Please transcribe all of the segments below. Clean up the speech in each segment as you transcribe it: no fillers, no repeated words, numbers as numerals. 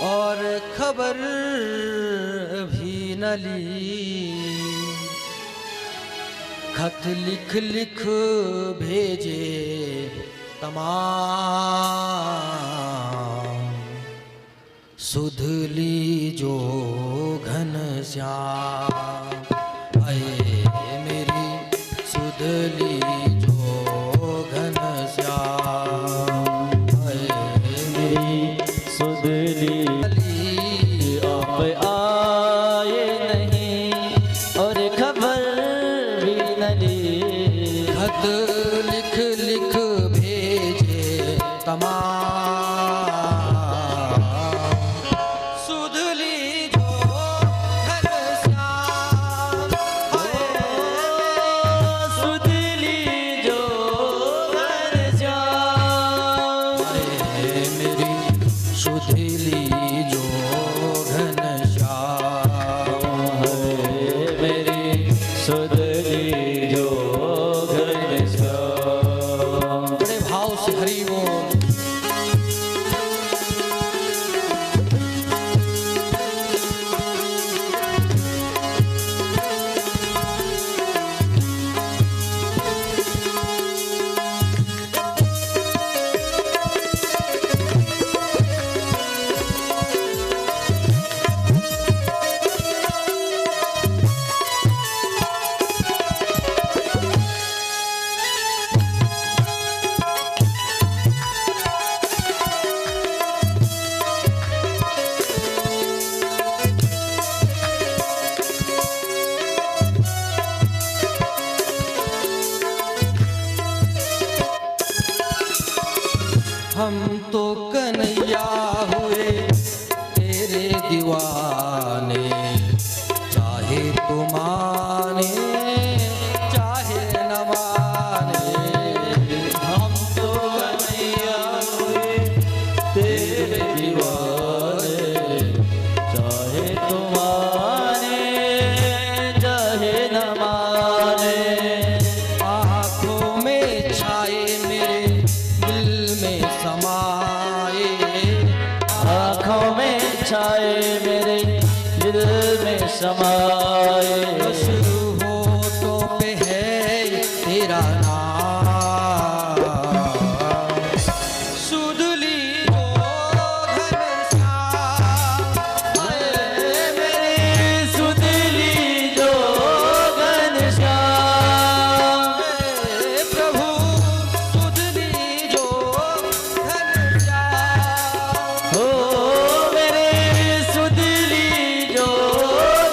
और खबर भी न ली। खत लिख लिख भेजे तमाम, सुध ली जो घनश्याम। आए मेरी सुध ली जो घनश्याम, आए मेरी सुध ली आप आए नहीं और खबर भी न ली। खत लिख लिख भेजे तमाम, सुध ली जो घनश्याम। सुध ली जो घनश्याम, मेरी सुध ली जो घनश्याम, मेरी सुध ली जो घनश्याम। बड़े भाव से हरि बोल। हम तो कन्हैया हुए तेरे दीवाने, चाहे तू माने चाहे न माने। हम तो कन्हैया हुए तेरे दीवाने, चाहे तू माने चाहे न माने। आँखों में छाए मेरे दिल में समाए, आँखों में छाए मेरे दिल में समाए। शुरू होठों पे है तेरा नाम, सुध ली जो घनश्याम। मेरी सुध ली जो घनश्याम, प्रभु सुध ली जो घनश्याम। हो मेरे सुध ली जो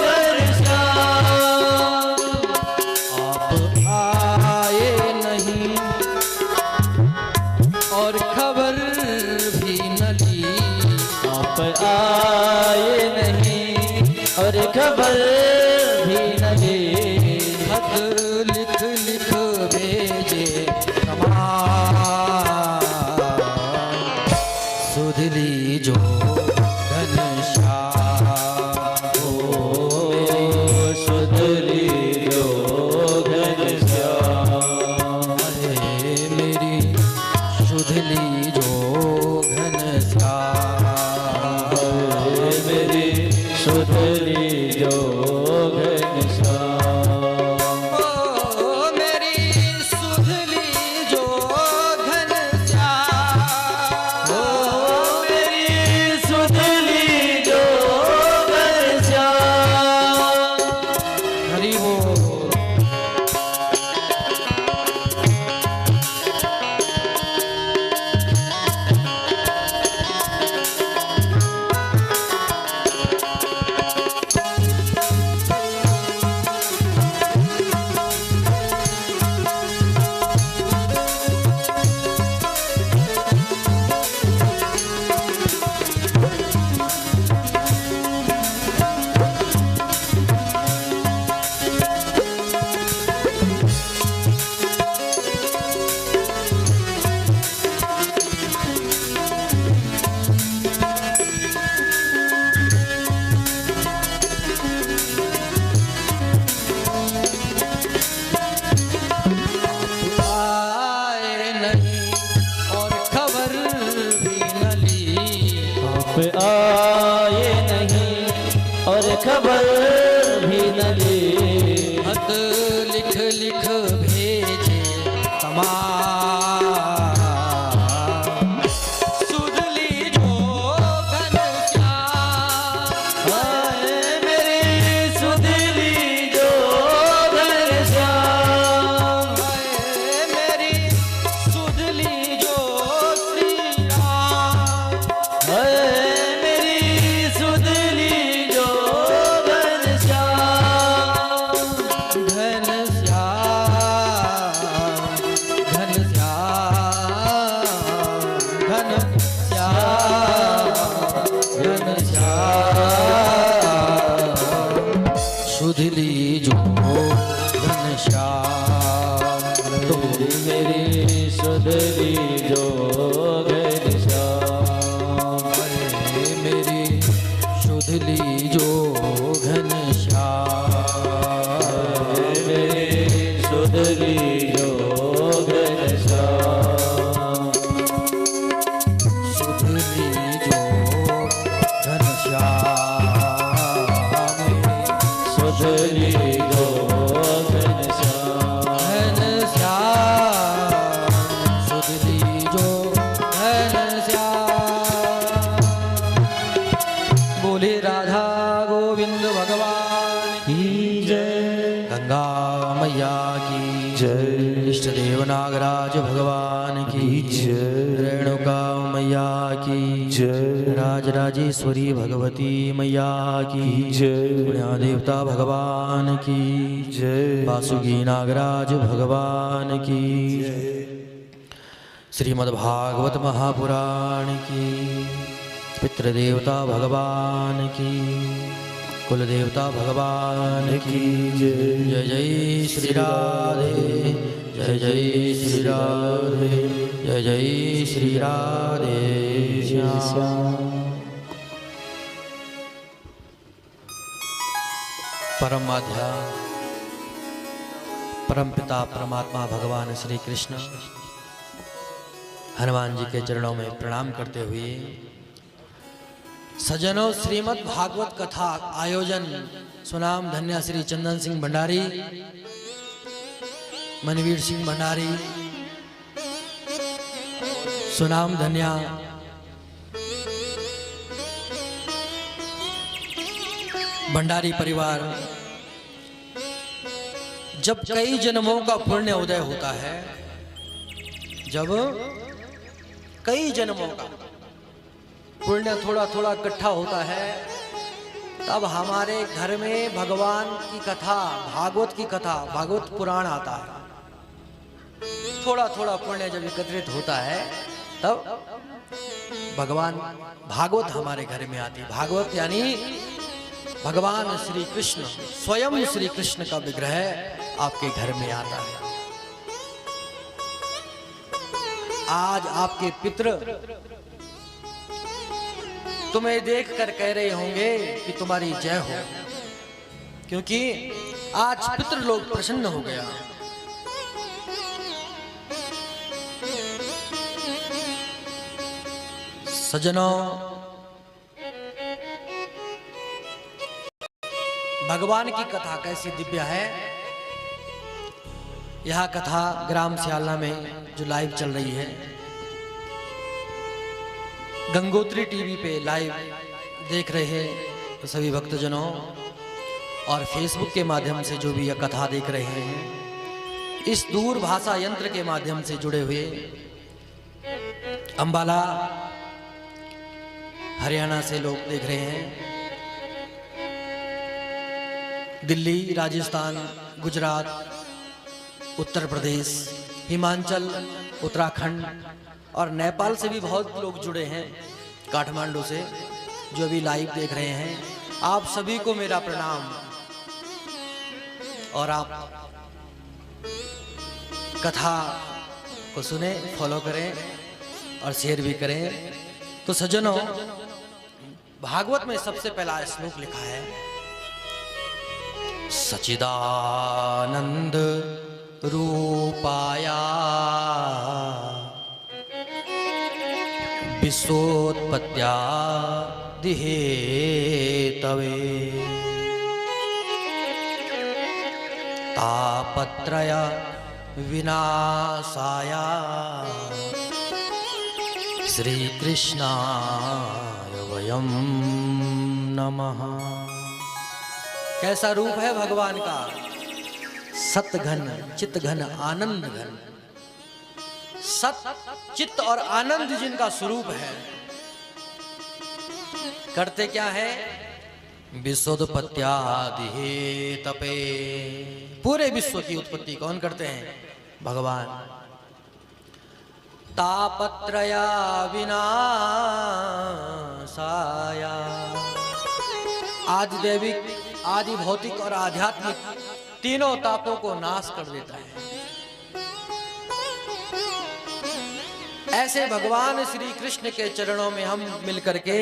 घनश्याम। आप आए नहीं और खबर भी न ली। आप आए नहीं और खबर भी न ली। खत लिख लिख भेजे तमाम, सुध ली जो घनश्याम। ओ सुध ली जो घनश्याम, मेरी सुध ली जो घनश्याम, मेरी सुध ली जो घनश्याम। ओ मेरी सुध ली जो घनश्याम, ओ मेरी सुध ली जो घनश्याम। हरि बोल। पे आ खबर भी न ली। खत लिख लिख भेजे तमाम, सुध लीजो घनश्याम। हाय मेरी सुध लीजो घनश्याम। हाय मेरी सुध लीजो श्री राम। हाय मेरी सुध लीजो घनश्याम। सुध लीजो घनश्याम। मेरी सुध लीजो घनश्याम। मेरी सुध लीजो घनश्याम। मेरी सुध लीजो घनश्याम। सुध लीजो घनश्याम। सुध लीजो घनश्याम। घनश्याम सुध लीजो घनश्याम। बोले राधा गोविंद भगवान की जय। गंगा मैया की जय। इष्ट देव नागराज भगवान की जय। रेणुका मैया की जय। राजराजेश्वरी भगवती मैया की जय। पुण्य देवता भगवान की जय। वासुकी नागराज भगवान की श्रीमद्भागवत महापुराण की पितृदेवता भगवान की कुल देवता भगवान की जय। जय जय श्री राधे जय जय श्री राधे जय जय श्री राधे श्याम। परम आध्या परम पिता परमात्मा भगवान श्री कृष्ण हनुमान जी के चरणों में प्रणाम करते हुए सजनों श्रीमद् भागवत कथा आयोजन सुनाम धन्य श्री चंदन सिंह भंडारी, मनवीर सिंह भंडारी, सुनाम धन्य भंडारी परिवार। जब कई जन्मों का पुण्य उदय होता है, जब कई जन्मों का पुण्य थोड़ा थोड़ा इकट्ठा होता है, तब हमारे घर में भगवान की कथा, भागवत की कथा, भागवत पुराण आता है। थोड़ा थोड़ा पुण्य जब एकत्रित होता है, तब भगवान भागवत हमारे घर में आती। भागवत यानी भगवान श्री कृष्ण, स्वयं श्री कृष्ण का विग्रह आपके घर में आता है। आज आपके पितृ तुम्हें देखकर कह रहे होंगे कि तुम्हारी जय हो, क्योंकि आज पितृ लोग प्रसन्न हो गया। सजनों, भगवान की कथा कैसी दिव्य है। यह कथा ग्राम सियालना में जो लाइव चल रही है, गंगोत्री टीवी पे लाइव देख रहे हैं तो सभी भक्तजनों, और फेसबुक के माध्यम से जो भी यह कथा देख रहे हैं, इस दूर भाषा यंत्र के माध्यम से जुड़े हुए अंबाला हरियाणा से लोग देख रहे हैं, दिल्ली, राजस्थान, गुजरात, उत्तर प्रदेश, हिमाचल, उत्तराखंड और नेपाल से भी बहुत लोग जुड़े हैं, काठमांडू से जो भी लाइव देख रहे हैं। आप सभी को मेरा प्रणाम। और आप कथा को सुने, फॉलो करें और शेयर भी करें। तो सज्जनों, भागवत में सबसे पहला श्लोक लिखा है, सच्चिदानंद रूपाया विश्वोत्पत्त्यादि हेतवे तापत्रय विनाशाय श्री कृष्णाय वयं नमः। कैसा रूप है भगवान का? सतघन चितघन आनंद घन। सत चित्त और आनंद जिनका स्वरूप है, करते क्या है? विश्वोत्पत्त्यादि हेतवे, पूरे विश्व की उत्पत्ति कौन करते हैं? भगवान। तापत्रय विनाशाय, आदि दैविक आदि भौतिक और आध्यात्मिक तीनों तापों को नाश कर देता है। ऐसे भगवान श्री कृष्ण के चरणों में हम मिलकर के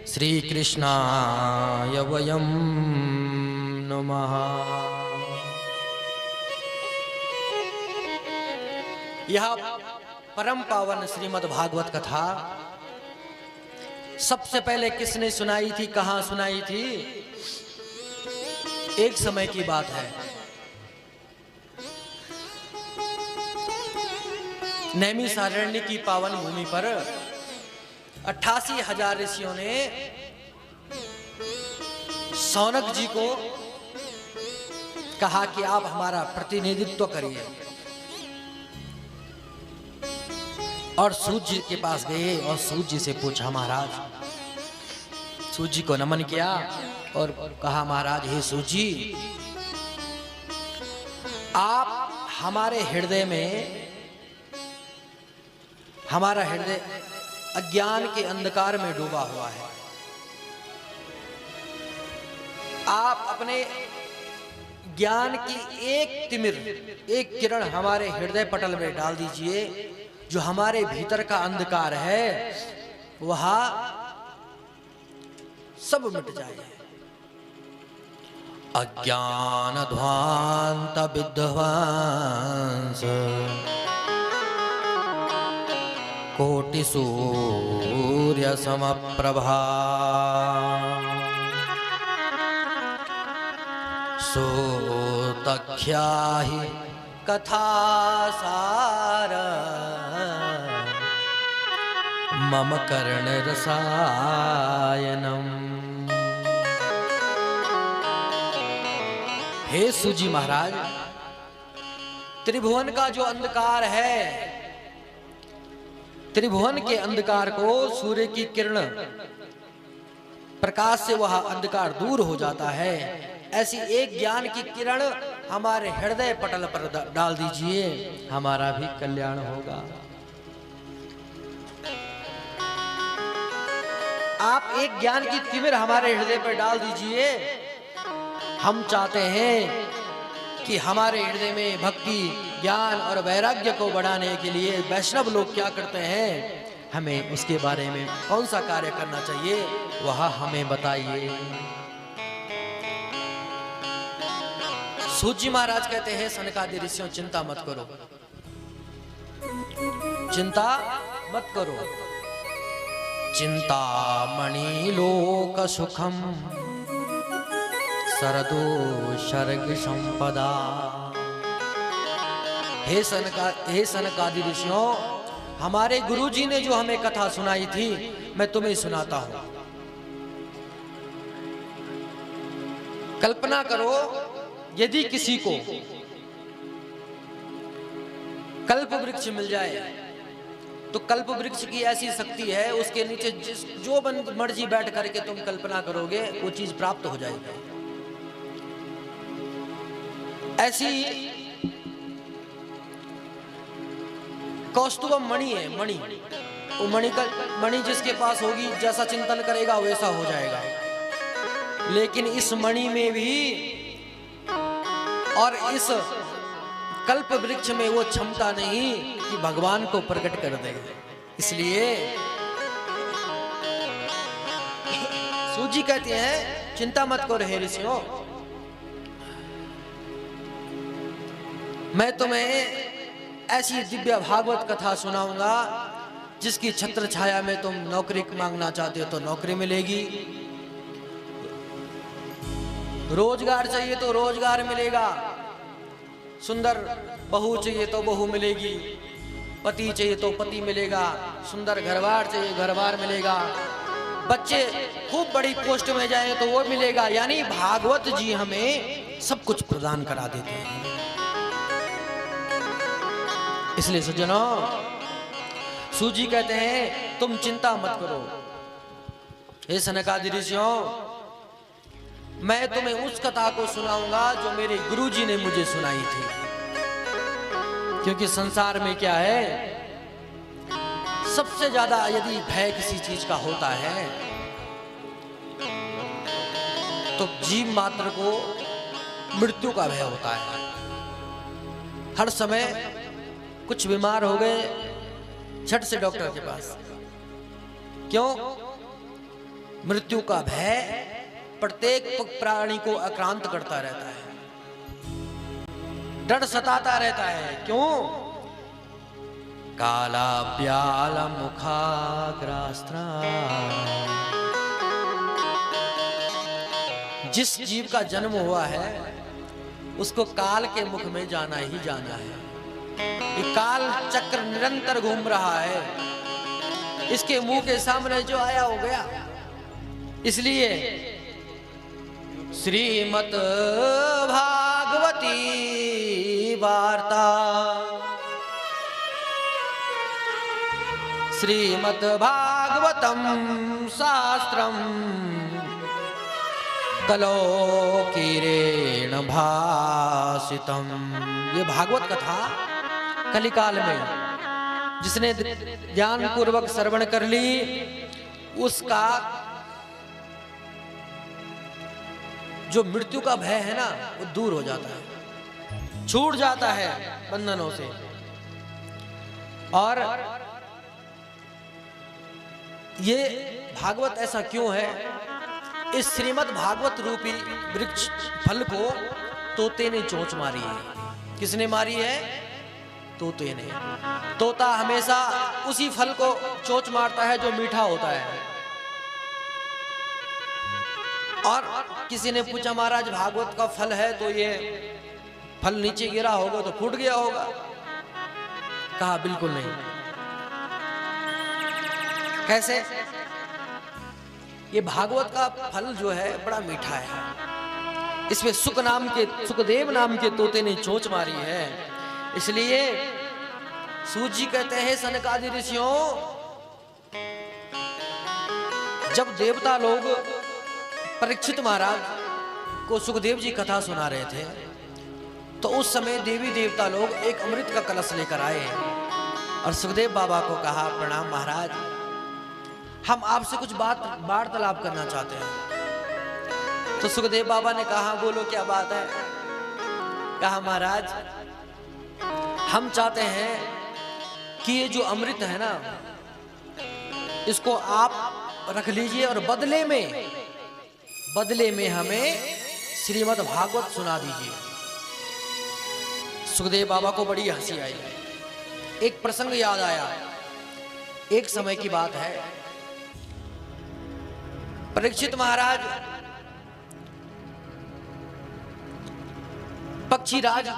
श्री कृष्णाय वयं नमः। यह परम पावन श्रीमद् भागवत कथा सबसे पहले किसने सुनाई थी, कहां सुनाई थी? एक समय की बात है, नैमिषारण्य की पावन भूमि पर 88,000 ऋषियों ने शौनक जी को कहा कि आप हमारा प्रतिनिधित्व करिए, और सूत जी के पास गए और सूत जी से पूछा, महाराज, सूत जी को नमन किया और कहा, महाराज हे सूत जी, आप हमारे हृदय में, हमारा हृदय अज्ञान के अंधकार में डूबा हुआ है, आप अपने ज्ञान की एक तिमिर, एक किरण हमारे हृदय पटल में डाल दीजिए, जो हमारे भीतर का अंधकार है वह सब मिट जाए। अज्ञान ध्वांत विध्वंस कोटि सूर्य समप्रभा सोतख्याहि कथा सार मम कर्ण रसायनम। हे सूजी महाराज, त्रिभुवन का जो अंधकार है, त्रिभुवन के अंधकार को सूर्य की किरण प्रकाश से वह अंधकार दूर हो जाता है। ऐसी एक ज्ञान की किरण हमारे हृदय पटल पर डाल दीजिए, हमारा भी कल्याण होगा। आप एक ज्ञान की तिमिर हमारे हृदय पर डाल दीजिए। हम चाहते हैं कि हमारे हृदय में भक्ति, ज्ञान और वैराग्य को बढ़ाने के लिए वैष्णव लोग क्या करते हैं, हमें उसके बारे में कौन सा कार्य करना चाहिए, वह हमें बताइए। सूत जी महाराज कहते हैं, सनकादि ऋषियों, चिंता मत करो, चिंता मत करो। चिंतामणि लोक सुखम सरदो सर्ग संपदा। हे सनकादि ऋषियों, हमारे गुरुजी ने जो हमें कथा सुनाई थी, मैं तुम्हें सुनाता हूं। कल्पना करो, यदि किसी को कल्प वृक्ष मिल जाए तो कल्प वृक्ष की ऐसी शक्ति है, उसके नीचे जो मर्जी बैठ करके तुम कल्पना करोगे वो चीज प्राप्त हो जाएगी। ऐसी कौस्तुभ मणि है, मणि, वो मणि जिसके पास होगी, जैसा चिंतन करेगा वैसा हो जाएगा। लेकिन इस मणि में भी और इस कल्प वृक्ष में वो क्षमता नहीं कि भगवान को प्रकट कर दे। इसलिए सूत जी कहते हैं, चिंता मत करो हे ऋषियों, मैं तुम्हें ऐसी दिव्य भागवत कथा सुनाऊंगा जिसकी छत्र छाया में तुम नौकरी मांगना चाहते हो तो नौकरी मिलेगी, रोजगार चाहिए तो रोजगार मिलेगा, सुंदर बहू चाहिए तो बहू मिलेगी, पति चाहिए तो पति मिलेगा, सुंदर घरबार चाहिए घरबार मिलेगा, बच्चे खूब बड़ी पोस्ट में जाए तो वो मिलेगा। यानी भागवत जी हमें सब कुछ प्रदान करा देते हैं। इसलिए सज्जनों, सूजी कहते हैं तुम चिंता मत करो, हे सनकादि ऋषियों, मैं तुम्हें उस कथा को सुनाऊंगा जो मेरे गुरुजी ने मुझे सुनाई थी। क्योंकि संसार में क्या है, सबसे ज्यादा यदि भय किसी चीज का होता है तो जीव मात्र को मृत्यु का भय होता है। हर समय कुछ बीमार हो गए, झट से डॉक्टर के पास। क्यों? मृत्यु का भय प्रत्येक प्राणी को आक्रांत करता रहता है, डर सताता रहता है। क्यों? काला ब्याल मुखाग्रास्त्र, जिस जीव का जन्म हुआ है उसको काल के मुख में जाना ही जाना है। ये काल चक्र निरंतर घूम रहा है, इसके मुंह के सामने जो आया हो गया। इसलिए श्रीमद् भागवती वार्ता, श्रीमद् भागवतम शास्त्रम कलोकीरेण भासितम। ये भागवत कथा कलिकाल में जिसने ज्ञान पूर्वक श्रवण कर ली उसका जो मृत्यु का भय है ना वो दूर हो जाता है, छूट जाता है बंधनों से। और ये भागवत ऐसा क्यों है? इस श्रीमद् भागवत रूपी वृक्ष फल को तोते ने चोंच मारी है। किसने मारी है? तोते ने। तोता हमेशा उसी फल को चोंच मारता है जो मीठा होता है। और किसी ने पूछा महाराज भागवत का फल है तो ये फल नीचे गिरा होगा तो फूट गया होगा? कहा बिल्कुल नहीं। कैसे? ये भागवत का फल जो है बड़ा मीठा है, इसमें सुखदेव नाम के तोते ने चोंच मारी है। इसलिए सूत जी कहते हैं सनकादि ऋषियों, जब देवता लोग परीक्षित महाराज को सुखदेव जी कथा सुना रहे थे तो उस समय देवी देवता लोग एक अमृत का कलश लेकर आए और सुखदेव बाबा को कहा प्रणाम महाराज, हम आपसे कुछ वार्तालाप करना चाहते हैं। तो सुखदेव बाबा ने कहा बोलो क्या बात है? कहा महाराज हम चाहते हैं कि ये जो अमृत है ना इसको आप रख लीजिए और बदले में हमें श्रीमद् भागवत सुना दीजिए। सुखदेव बाबा को बड़ी हंसी आई। एक प्रसंग याद आया। एक समय की बात है, परीक्षित महाराज पक्षीराज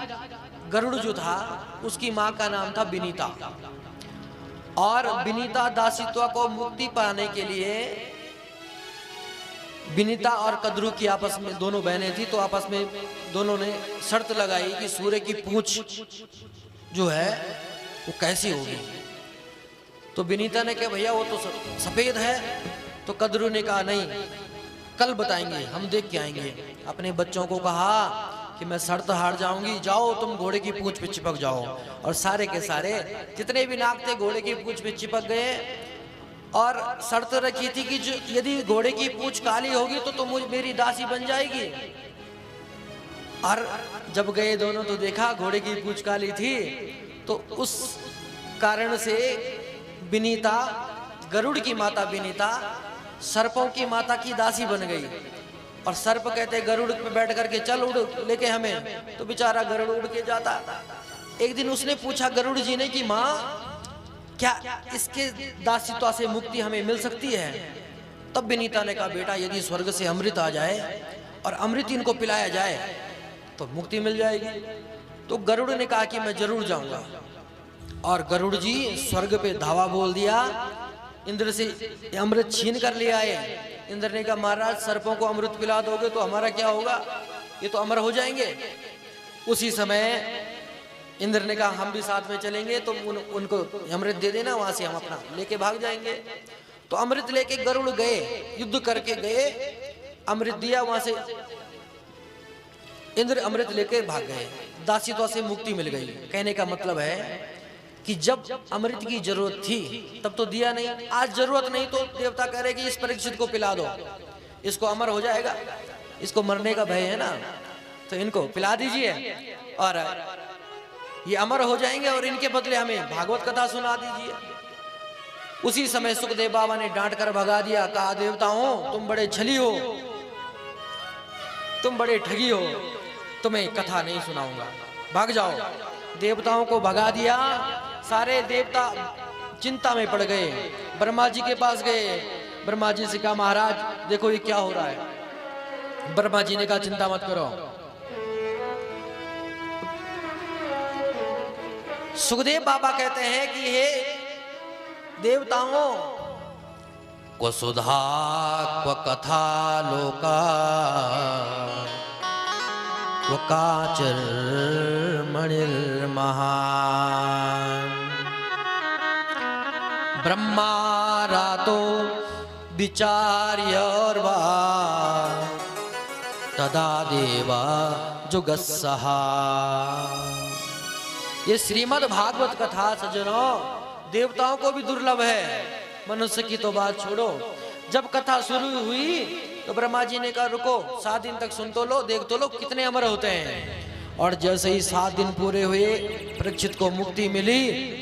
गरुड़ जो था उसकी मां का नाम था विनीता, और विनीता दासित्व को मुक्ति पाने के लिए विनीता और कद्रू की आपस में दोनों बहनें थी, तो आपस में दोनों ने शर्त लगाई कि सूर्य की पूंछ जो है वो कैसी होगी। तो विनीता ने कहा भैया वो तो सफेद है। तो कद्रू ने कहा नहीं कल बताएंगे, हम देख के आएंगे। अपने बच्चों को कहा कि मैं शर्त हार जाऊंगी, जाओ तुम घोड़े की पूंछ पे चिपक जाओ। और सारे के सारे जितने भी नाग थे घोड़े की पूंछ पे चिपक गए और शर्त रखी थी कि जो यदि घोड़े की पूंछ काली होगी तो तुम मेरी दासी बन जाएगी। और जब गए दोनों तो देखा घोड़े की पूंछ काली थी, तो उस कारण से विनीता, गरुड़ की माता विनीता सर्पों की माता की दासी बन गई। और सर्प कहते गरुड़ पे बैठ करके चल उड़ लेके हमें, तो बेचारा गरुड़ उड़ के जाता। एक दिन उसने पूछा गरुड़ जी ने कि माँ क्या इसके दासित्व से मुक्ति हमें मिल सकती है? तब विनीता ने कहा, बेटा यदि स्वर्ग से अमृत आ जाए और अमृत इनको पिलाया जाए तो मुक्ति मिल जाएगी। तो गरुड़ ने कहा कि मैं जरूर जाऊंगा। और गरुड़ जी स्वर्ग पे धावा बोल दिया, इंद्र से अमृत छीन कर ले आए। इंद्र ने कहा, महाराज सर्पों को अमृत पिला दोगे तो हमारा क्या होगा, ये तो अमर हो जाएंगे। उसी समय इंद्र ने कहा, हम भी साथ में चलेंगे, तो उनको अमृत दे देना, वहां से हम अपना लेके भाग जाएंगे। तो अमृत लेके गरुड़ गए, युद्ध करके गए, अमृत दिया, वहां से इंद्र अमृत लेके भाग गए। दासित्व से मुक्ति मिल गई। कहने का मतलब है कि जब अमृत की जरूरत थी तब तो दिया नहीं, आज जरूरत नहीं तो देवता कह रहे कि इस परीक्षित को पिला दो, इसको अमर हो जाएगा, इसको मरने का भय है ना, तो इनको पिला दीजिए और ये अमर हो जाएंगे और इनके बदले हमें भागवत कथा सुना दीजिए। उसी समय सुखदेव बाबा ने डांट कर भगा दिया, कहा, देवताओं तुम बड़े छली हो, तुम बड़े ठगी हो, तुम्हें कथा नहीं सुनाऊंगा, भाग जाओ। देवताओं को भगा दिया। सारे देवता चिंता में पड़ गए, ब्रह्मा जी के पास गए। ब्रह्मा जी से कहा, महाराज देखो ये क्या हो रहा है। ब्रह्मा जी ने कहा, चिंता मत करो। सुखदेव बाबा कहते हैं कि हे देवताओं, क्व सुधा क्व कथा लोका क्व काचर मणिर्महान ब्रह्मा रातो विचार्य तदा देवा जुगस्सहा। ये श्रीमद् भागवत कथा सज्जनों देवताओं को भी दुर्लभ है, मनुष्य की तो बात छोड़ो। जब कथा शुरू हुई तो ब्रह्मा जी ने कहा, रुको 7 दिन तक सुन तो लो, देख तो लो कितने अमर होते हैं। और जैसे ही 7 दिन पूरे हुए, परीक्षित को मुक्ति मिली।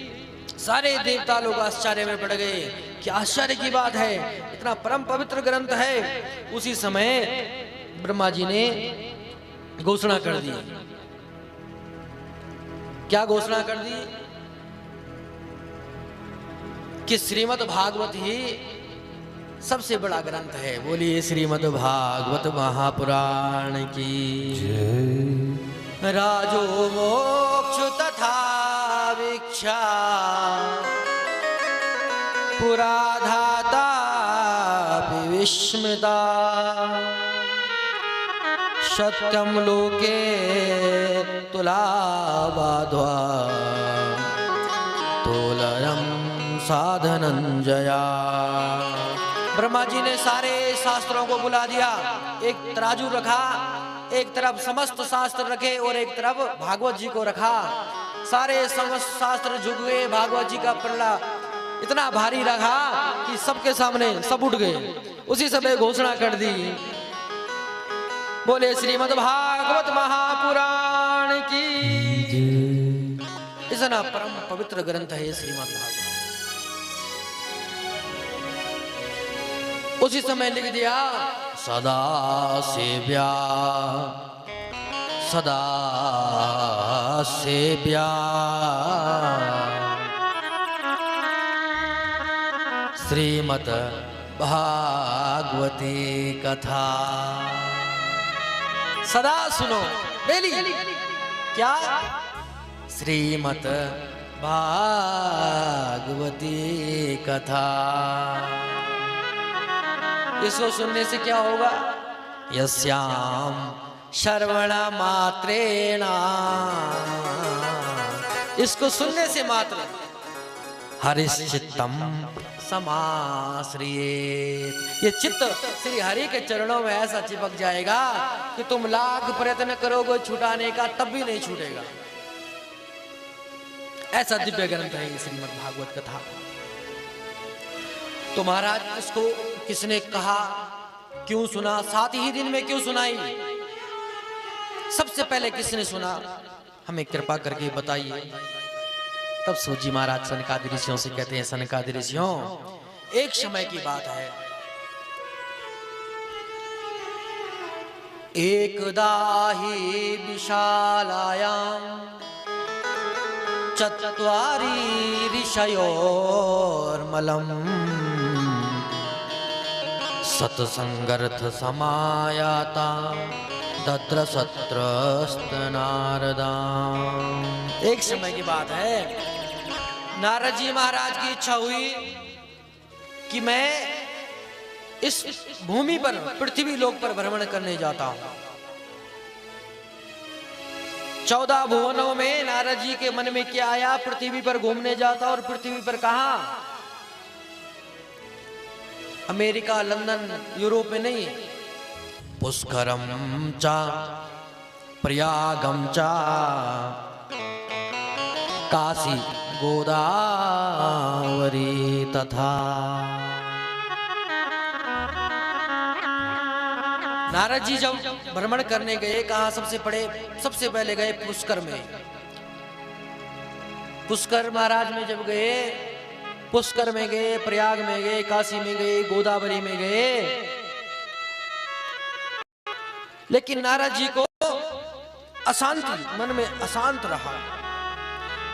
सारे देवता लोग आश्चर्य में पड़ गए, क्या आश्चर्य की बात है, इतना परम पवित्र ग्रंथ है। उसी समय ब्रह्मा जी ने घोषणा कर दी। क्या घोषणा कर दी? कि श्रीमद् भागवत ही सबसे बड़ा ग्रंथ है। बोलिए श्रीमद् भागवत महापुराण की जय। राजो मोक्ष तथा वीक्षा पुराधाता विस्मृता सत्यम लोके तुलाबाध्वा तोलरम साधनंजया। ब्रह्मा जी ने सारे शास्त्रों को बुला दिया, एक तराजू रखा, एक तरफ समस्त शास्त्र रखे और एक तरफ भागवत जी को रखा। सारे समस्त शास्त्र झुक गए, भागवत जी का पल्ला इतना भारी रखा कि सबके सामने सब उठ गए। उसी समय घोषणा कर दी, बोले श्रीमद् भागवत महापुराण की। इतना परम पवित्र ग्रंथ है ये श्रीमद् भागवत। उसी समय लिख दिया, सदा सेव्या सदा सेव्या श्रीमद् भागवती कथा। सदा सुनो, डेली। क्या? श्रीमद् भागवती कथा। इसको सुनने से क्या होगा? यस्याम श्रवण मात्रेण, इसको सुनने से मात्र हरिश्चित्तम समाश्रियेत, ये चित्त श्री हरि के चरणों में ऐसा चिपक जाएगा कि तुम लाख प्रयत्न करोगे छुटाने का तब भी नहीं छूटेगा। ऐसा दिव्य ग्रंथ है श्रीमद् भागवत कथा। तो महाराज इसको किसने कहा, क्यों सुना, 7 ही दिन में क्यों सुनाई, सबसे पहले किसने सुना, हमें कृपा करके बताइए। तब सूजी महाराज सनकादि ऋषियों से कहते हैं, सनकादि ऋषियों, एक समय की बात है, एकदा ही विशालायाम चत्वारि ऋषयोर्मलम् सत्संगर्थ समायाता दद्रसत्रस्त नारदा। एक समय की बात है, नारद जी महाराज की इच्छा हुई कि मैं इस भूमि पर, पृथ्वी लोक पर भ्रमण करने जाता हूं। 14 भुवनों में नारद जी के मन में क्या आया, पृथ्वी पर घूमने जाता। और पृथ्वी पर कहां? अमेरिका, लंदन, यूरोप में नहीं, पुष्करम चा प्रयागम चा काशी गोदावरी तथा। नारद जी जब भ्रमण करने गए, कहा? सबसे पहले गए पुष्कर में। पुष्कर महाराज में जब गए, पुष्कर में गए, प्रयाग में गए, काशी में गए, गोदावरी में गए, लेकिन नारद जी को अशांति, मन में अशांत रहा।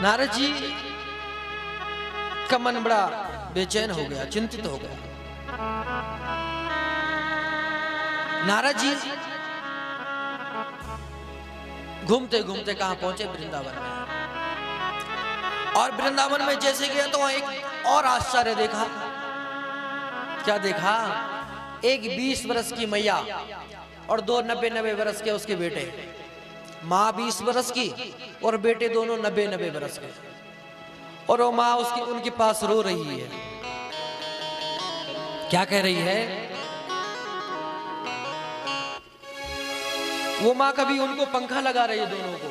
नारद जी का मन बड़ा बेचैन हो गया, चिंतित हो गया। नारद जी घूमते घूमते कहां पहुंचे? वृंदावन में। और वृंदावन में जैसे गए तो वहां एक और आश्चर्य देखा। क्या देखा? एक 20 वर्ष की मैया और 2 90 वर्ष के उसके बेटे। माँ 20 वर्ष की और बेटे दोनों 90 वर्ष के। और वो माँ उनके पास रो रही है। क्या कह रही है? वो माँ कभी उनको पंखा लगा रही है दोनों को,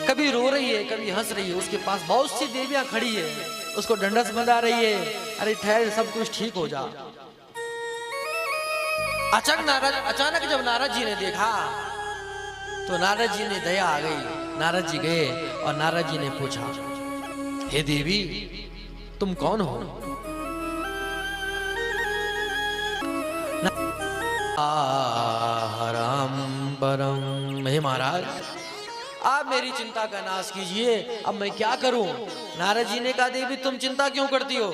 कभी रो रही है, कभी हंस रही है। उसके पास बहुत सी देवियां खड़ी है, उसको ढंढस बंधा रही है। अरे ठहर, सब कुछ ठीक हो जा। अचानक जब नारद जी ने देखा तो नारद जी ने दया आ गई। नारद जी गए और नारद जी ने पूछा, हे देवी, तुम कौन हो? हरम परम। हे महाराज, आप मेरी चिंता का नाश कीजिए, अब मैं क्या करूं? नारद जी ने कहा, देवी तुम चिंता क्यों करती हो,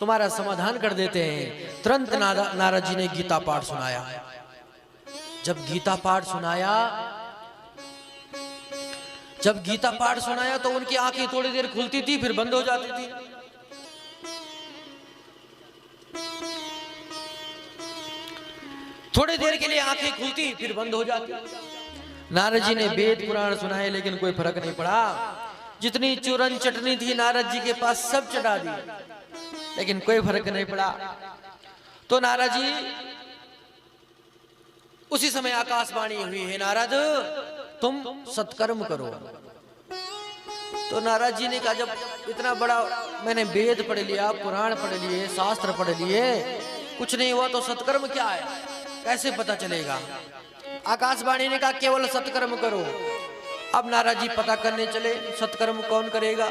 तुम्हारा समाधान कर देते हैं। तुरंत नारद जी ने गीता पाठ सुनाया। जब गीता पाठ सुनाया तो उनकी आंखें थोड़ी देर खुलती थी, फिर बंद हो जाती थी। थोड़ी देर के लिए आंखें खुलती, फिर बंद हो जाती। नारद जी ने वेद पुराण सुनाए, लेकिन कोई फर्क नहीं पड़ा। जितनी चूरन चटनी थी नारद जी के पास सब चढ़ा दी, लेकिन कोई फर्क नहीं पड़ा। तो नारद जी, उसी समय आकाशवाणी हुई, है नारद तुम सत्कर्म करो। तो नारद जी ने कहा, जब इतना बड़ा मैंने वेद पढ़ लिया, पुराण पढ़ लिए, शास्त्र पढ़ लिए, कुछ नहीं हुआ तो सत्कर्म क्या है, कैसे पता चलेगा? आकाशवाणी ने कहा केवल सत्कर्म करो। अब नारद जी पता करने चले, सत्कर्म कौन करेगा?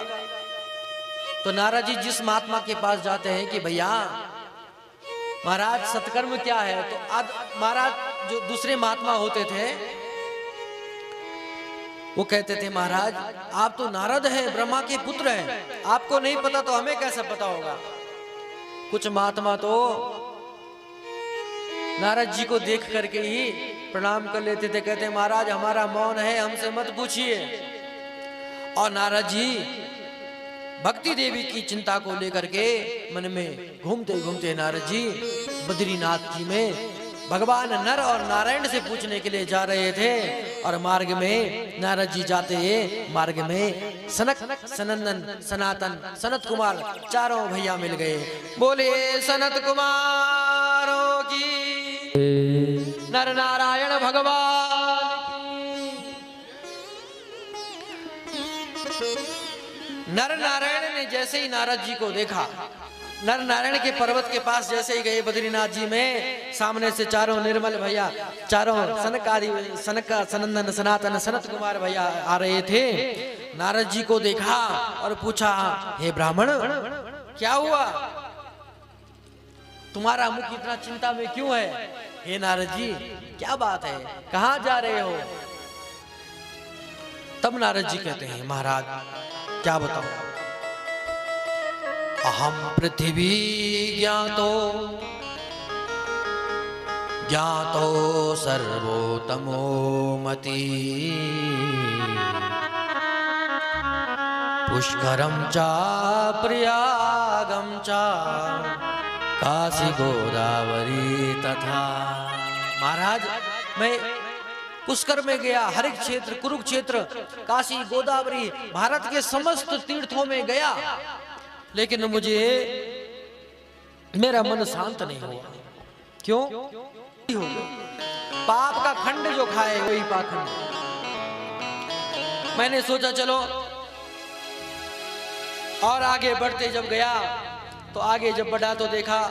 तो नारद जी जिस महात्मा के पास जाते हैं कि भैया महाराज सत्कर्म क्या है, तो आज महाराज जो दूसरे महात्मा होते थे वो कहते थे, महाराज आप तो नारद हैं, ब्रह्मा के पुत्र हैं, आपको नहीं पता तो हमें कैसे पता होगा? कुछ महात्मा तो नारद जी को देख करके ही प्रणाम कर लेते थे, कहते महाराज हमारा मौन है, हमसे मत पूछिए। और नारद जी भक्ति देवी की चिंता को लेकर के मन में घूमते घूमते नारद जी बद्रीनाथ जी में भगवान नर और नारायण से पूछने के लिए जा रहे थे। और मार्ग में नारद जी जाते मार्ग में सनक, सनंदन, सनातन, सनत कुमार चारों भैया मिल गए। बोले सनत कुमारों की, नर नारायण भगवान की। नर नारायण ने जैसे ही नारद जी को देखा, नर नारायण के पर्वत के पास जैसे ही गए बद्रीनाथ जी में, सामने से चारों निर्मल भैया, चारों सनक आदि, सनक, सनंदन, सनातन, सनत कुमार भैया आ रहे थे। नारद जी को देखा और पूछा, हे ब्राह्मण क्या हुआ, तुम्हारा मुख इतना चिंता में क्यों है? हे नारद जी क्या बात है, कहाँ जा रहे हो? तब नारद जी कहते हैं महाराज क्या बताऊं, अहम पृथ्वी ज्ञातो सर्वोत्तमो मति, पुष्करम चा प्रयागम चा काशी गोदावरी तथा। महाराज मैं पुष्कर में गया, हरिक क्षेत्र, कुरुक्षेत्र, काशी, गोदावरी, भारत के समस्त तीर्थों में गया, लेकिन मुझे मेरा मन शांत नहीं हुआ। क्यों? पाप का खंड जो खाए वही पाखंड। मैंने सोचा चलो और आगे बढ़ते जब गया तो आगे जब बढ़ा तो देखा,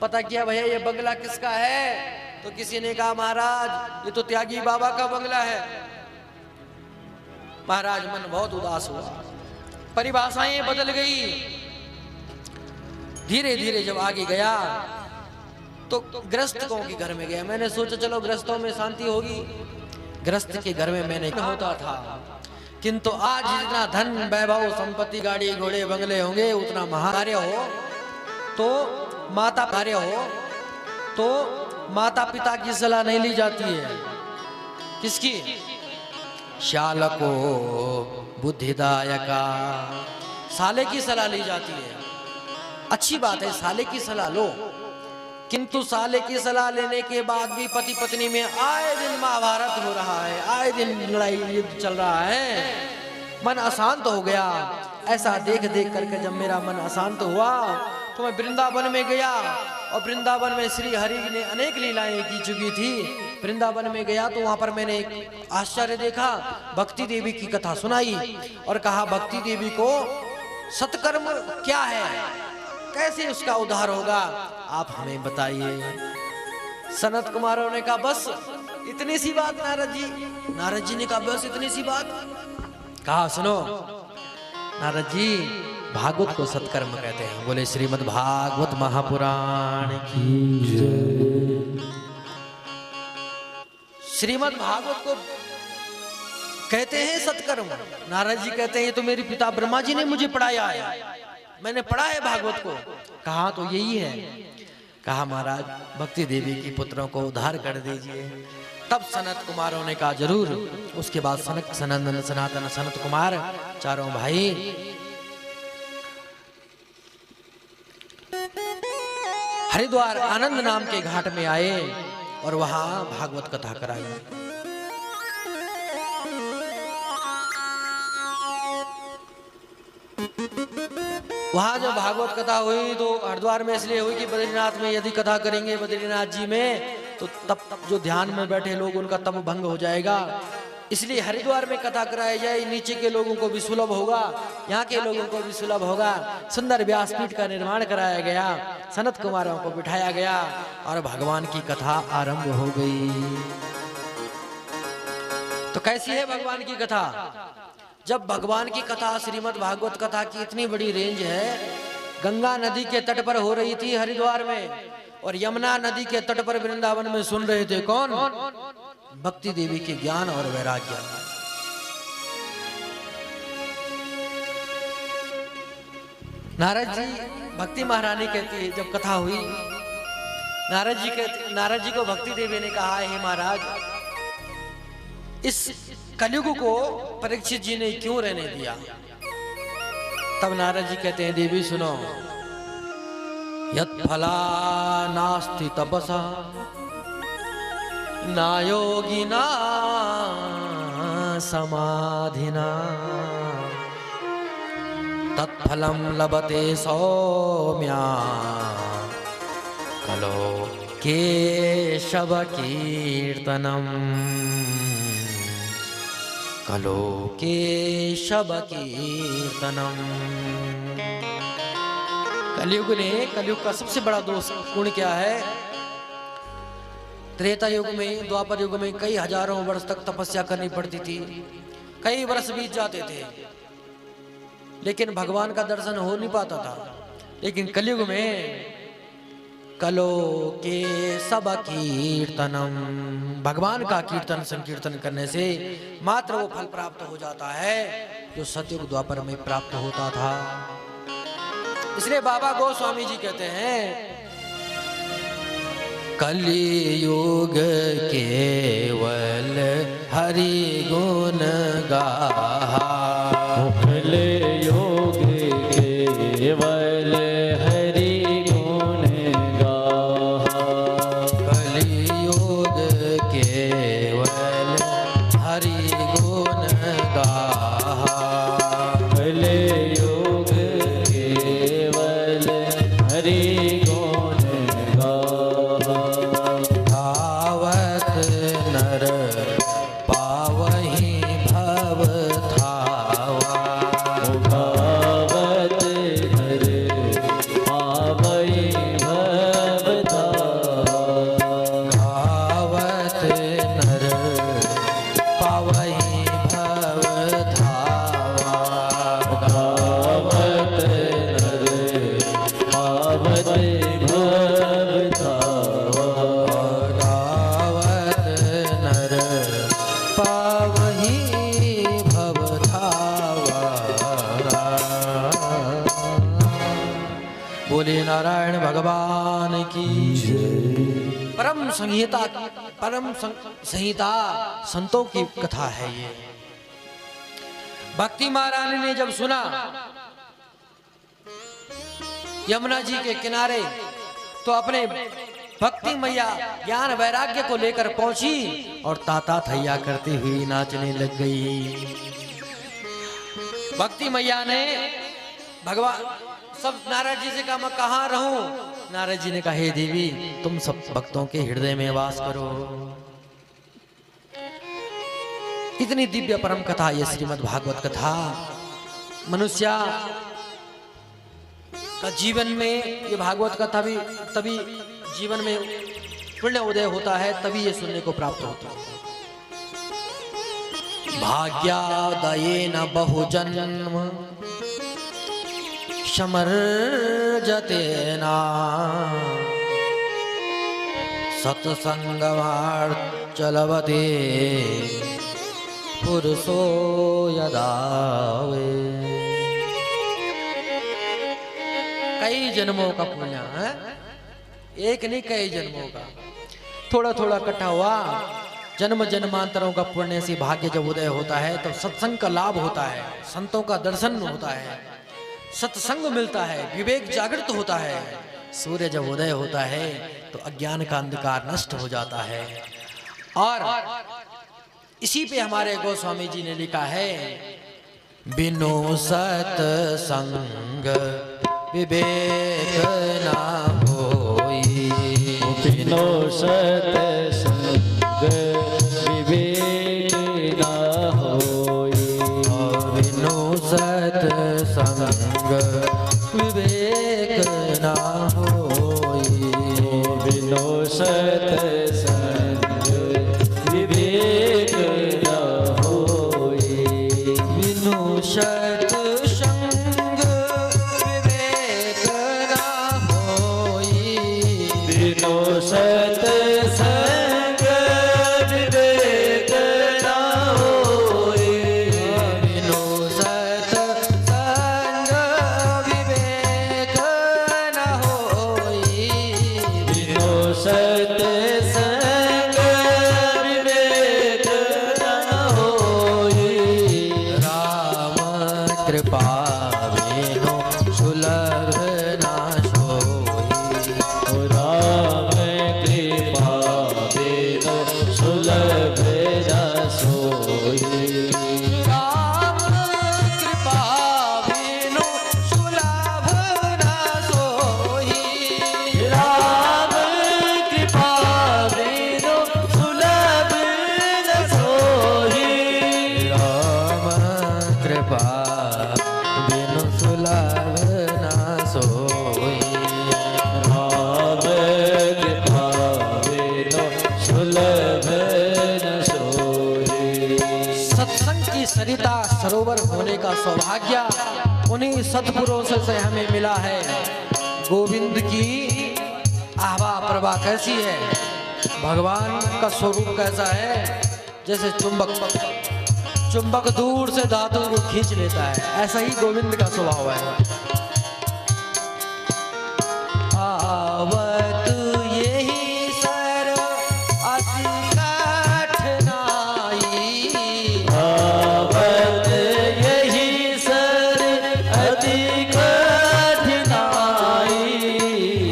पता किया भैया ये बंगला किसका है, तो किसी ने कहा महाराज ये तो त्यागी बाबा का बंगला है। महाराज मन बहुत उदास हुआ, परिभाषाएं बदल गई। धीरे धीरे जब आगे गया तो गृहस्थों के घर में गया। मैंने सोचा चलो गृहस्थों में शांति होगी, गृहस्थ के घर में मैंने होता था, किंतु आज जितना धन वैभव संपत्ति गाड़ी घोड़े बंगले होंगे उतना महाकार्य हो तो माता कार्य हो तो माता पिता की सलाह नहीं ली जाती है। किसकी? शालको बुद्धिदायका, साले की सलाह ली जाती है। अच्छी बात है साले की सलाह लो, किंतु साले की सलाह लेने के बाद भी पति पत्नी में आए दिन महाभारत हो रहा है, आए दिन लड़ाई युद्ध चल रहा है। मन अशांत हो गया। ऐसा देख देख करके जब मेरा मन अशांत हुआ तो मैं वृंदावन में गया, और वृंदावन में श्री हरि ने अनेक लीलाएं की चुकी थी। वृंदावन में गया तो वहां पर मैंने एक आश्चर्य देखा, भक्ति देवी की कथा सुनाई और कहा भक्ति देवी को सत्कर्म क्या है, कैसे उसका उद्धार होगा, आप हमें बताइए। सनत कुमारों ने कहा बस इतनी सी बात नारद जी। नारद जी ने कहा बस इतनी सी बात। कहा सुनो नारद जी, भागवत को सत्कर्म कहते हैं। बोले श्रीमद् भागवत महापुराण की जय। श्रीमद् भागवत को कहते हैं सत्कर्म। नारद जी कहते हैं ये तो मेरे पिता ब्रह्मा जी ने मुझे पढ़ाया है, मैंने पढ़ा है भागवत को। कहा तो यही है। कहा महाराज भक्ति देवी की पुत्रों को उद्धार कर दीजिए। तब सनत कुमारों ने कहा जरूर। उसके बाद सनक सनंदन सनातन सनत कुमार चारों भाई हरिद्वार आनंद नाम के घाट में आए और वहां भागवत कथा कराई। वहां जब भागवत कथा हुई तो हरिद्वार में इसलिए हुई कि बद्रीनाथ में यदि कथा करेंगे बद्रीनाथ जी में तो तब जो ध्यान में बैठे लोग उनका तप भंग हो जाएगा, इसलिए हरिद्वार में कथा कराई जाए। नीचे के लोगों को भी सुलभ होगा, यहाँ के लोगों को भी सुलभ होगा। सुंदर व्यासपीठ का निर्माण कराया गया, सनत कुमारों को बिठाया गया और भगवान की कथा आरंभ हो गई। तो कैसी है भगवान की कथा? जब भगवान की कथा श्रीमद् भागवत कथा की इतनी बड़ी रेंज है, गंगा नदी के तट पर हो रही थी हरिद्वार में, और यमुना नदी के तट पर वृंदावन में सुन रहे थे कौन? भक्ति देवी के ज्ञान और वैराग्य। नारद जी, भक्ति महारानी कहती है जब कथा हुई, नारद जी को भक्ति देवी ने कहा हे महाराज, इस कलयुग को परीक्षित जी ने क्यों रहने दिया? तब नारद जी कहते हैं देवी सुनो, यत् फला नास्ति तपसा ना योगिना समाधिना तत्फलम लभते सौम्या कलो केशव कीर्तनम कलो केशव कीर्तनम। कलयुग का सबसे बड़ा दोष गुण क्या है? त्रेता युग में, द्वापर युग में कई हजारों वर्ष तक तपस्या करनी पड़ती थी, कई वर्ष बीत जाते थे, लेकिन भगवान का दर्शन हो नहीं पाता था। लेकिन कलयुग में कलो के सब कीर्तनम, भगवान का कीर्तन संकीर्तन करने से मात्र वो फल प्राप्त हो जाता है जो सतयुग द्वापर में प्राप्त होता था। इसलिए बाबा गोस्वामी जी कहते हैं कलियुग केवल हरि गुण गाहा, कलियुग केवल हरि गुण गाहा, कलियुग केवल हरि गुण गाहा, कलियुग केवल हरि गुण गाहा, धावत नर पावहि भव थावा, गावत हर पावई भव धावा, धावत नर पावहि भव धावा, गावत नर पावत भव धावा, धावत नर पावहि भव धावा। बोले नारायण भगवान की परम संहिता संतों की कथा है ये। भक्ति महारानी ने जब सुना यमुना जी के किनारे तो अपने भक्ति मैया ज्ञान वैराग्य को लेकर पहुंची और ताता थैया करती हुई नाचने लग गई। भक्ति मैया ने भगवान सब नारद जी से कहा मैं कहाँ रहूं। नारद जी ने कहा हे देवी तुम सब भक्तों के हृदय में वास करो। इतनी दिव्य परम कथा ये श्रीमद् भागवत कथा। मनुष्य का जीवन में ये भागवत कथा भी तभी जीवन में पुण्य उदय होता है, तभी ये सुनने को प्राप्त होता है। भाग्यादयेन बहुजन्म समर्जतेना सत्संगमार्चलवते पुरुषो यदावे। कई जन्मों का पुण्य है, एक नहीं कई जन्मों का, थोड़ा थोड़ा इकट्ठा हुआ। जन्म जन्मांतरों का पुण्य से भाग्य जब उदय होता है तो सत्संग का लाभ होता है, संतों का दर्शन होता है, सत्संग मिलता है, विवेक जागृत होता है। सूर्य जब उदय होता है तो अज्ञान का अंधकार नष्ट हो जाता है। और इसी पे हमारे गोस्वामी जी ने लिखा है बिनु सत्संग विवेक ना होई, बिनु सत्संग विवेक ना होई, बिनु सत्संग विवेक ना होई, बिनु सत्संग विवेक ना होई, बिनु सत्संग विवेक ना होई, बिनु सत्संग विवेक ना होई, बिनु सत्संग विवेक ना होई, बिनु सत्संग विवेक ना होई, राम कृपा बिनु सुलभ ना सोई, राम कृपा बिनु सुलभ न सोई, राम कृपा बिनु सुलभ ना सोई, राम कृपा बिनु सुलभ न सोई, राम कृपा बिनु सुलभ ना सोई, राम कृपा बिनु सुलभ न सोई। सत्संग की सरिता सरोवर होने का सौभाग्य उन्हीं सत्पुरुषों से हमें मिला है। गोविंद की आहवा प्रभा कैसी है, भगवान का स्वरूप कैसा है, जैसे चुंबक दूर से धातु को खींच लेता है, ऐसा ही गोविंद का स्वभाव है। आवत यही सर अति कठिनाई, आवत यही सर अति कठिनाई,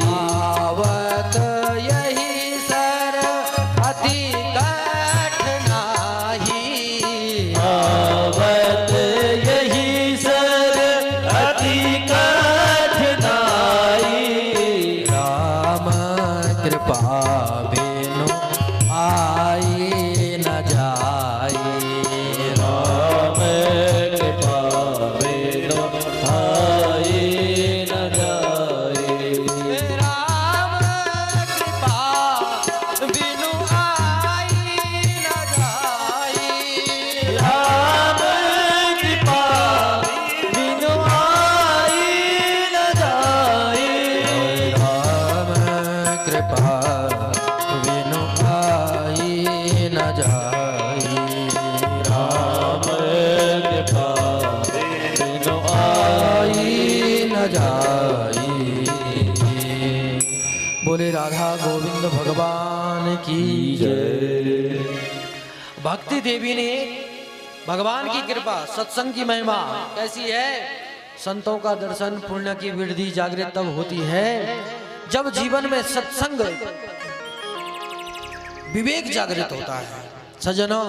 आवत यही सर अति कठिनाई, आवत यही सर अति कठिनाई, राम कृपा बिनु आई न जाई, राम कृपा बिनु आई न जाए, राम कृपा बिनु आई न जाई, राम कृपा बिनु आई न जाए, राम कृपा बिनु आई न जाई, राम कृपा बिनु आई न जाई। बोले राधा गोविंद भगवान की जय। भक्ति देवी ने भगवान की कृपा, सत्संग की महिमा कैसी है, संतों का दर्शन पुण्य की वृद्धि जागृत तब होती है जब जीवन में सत्संग विवेक जागृत होता है। सज्जनों,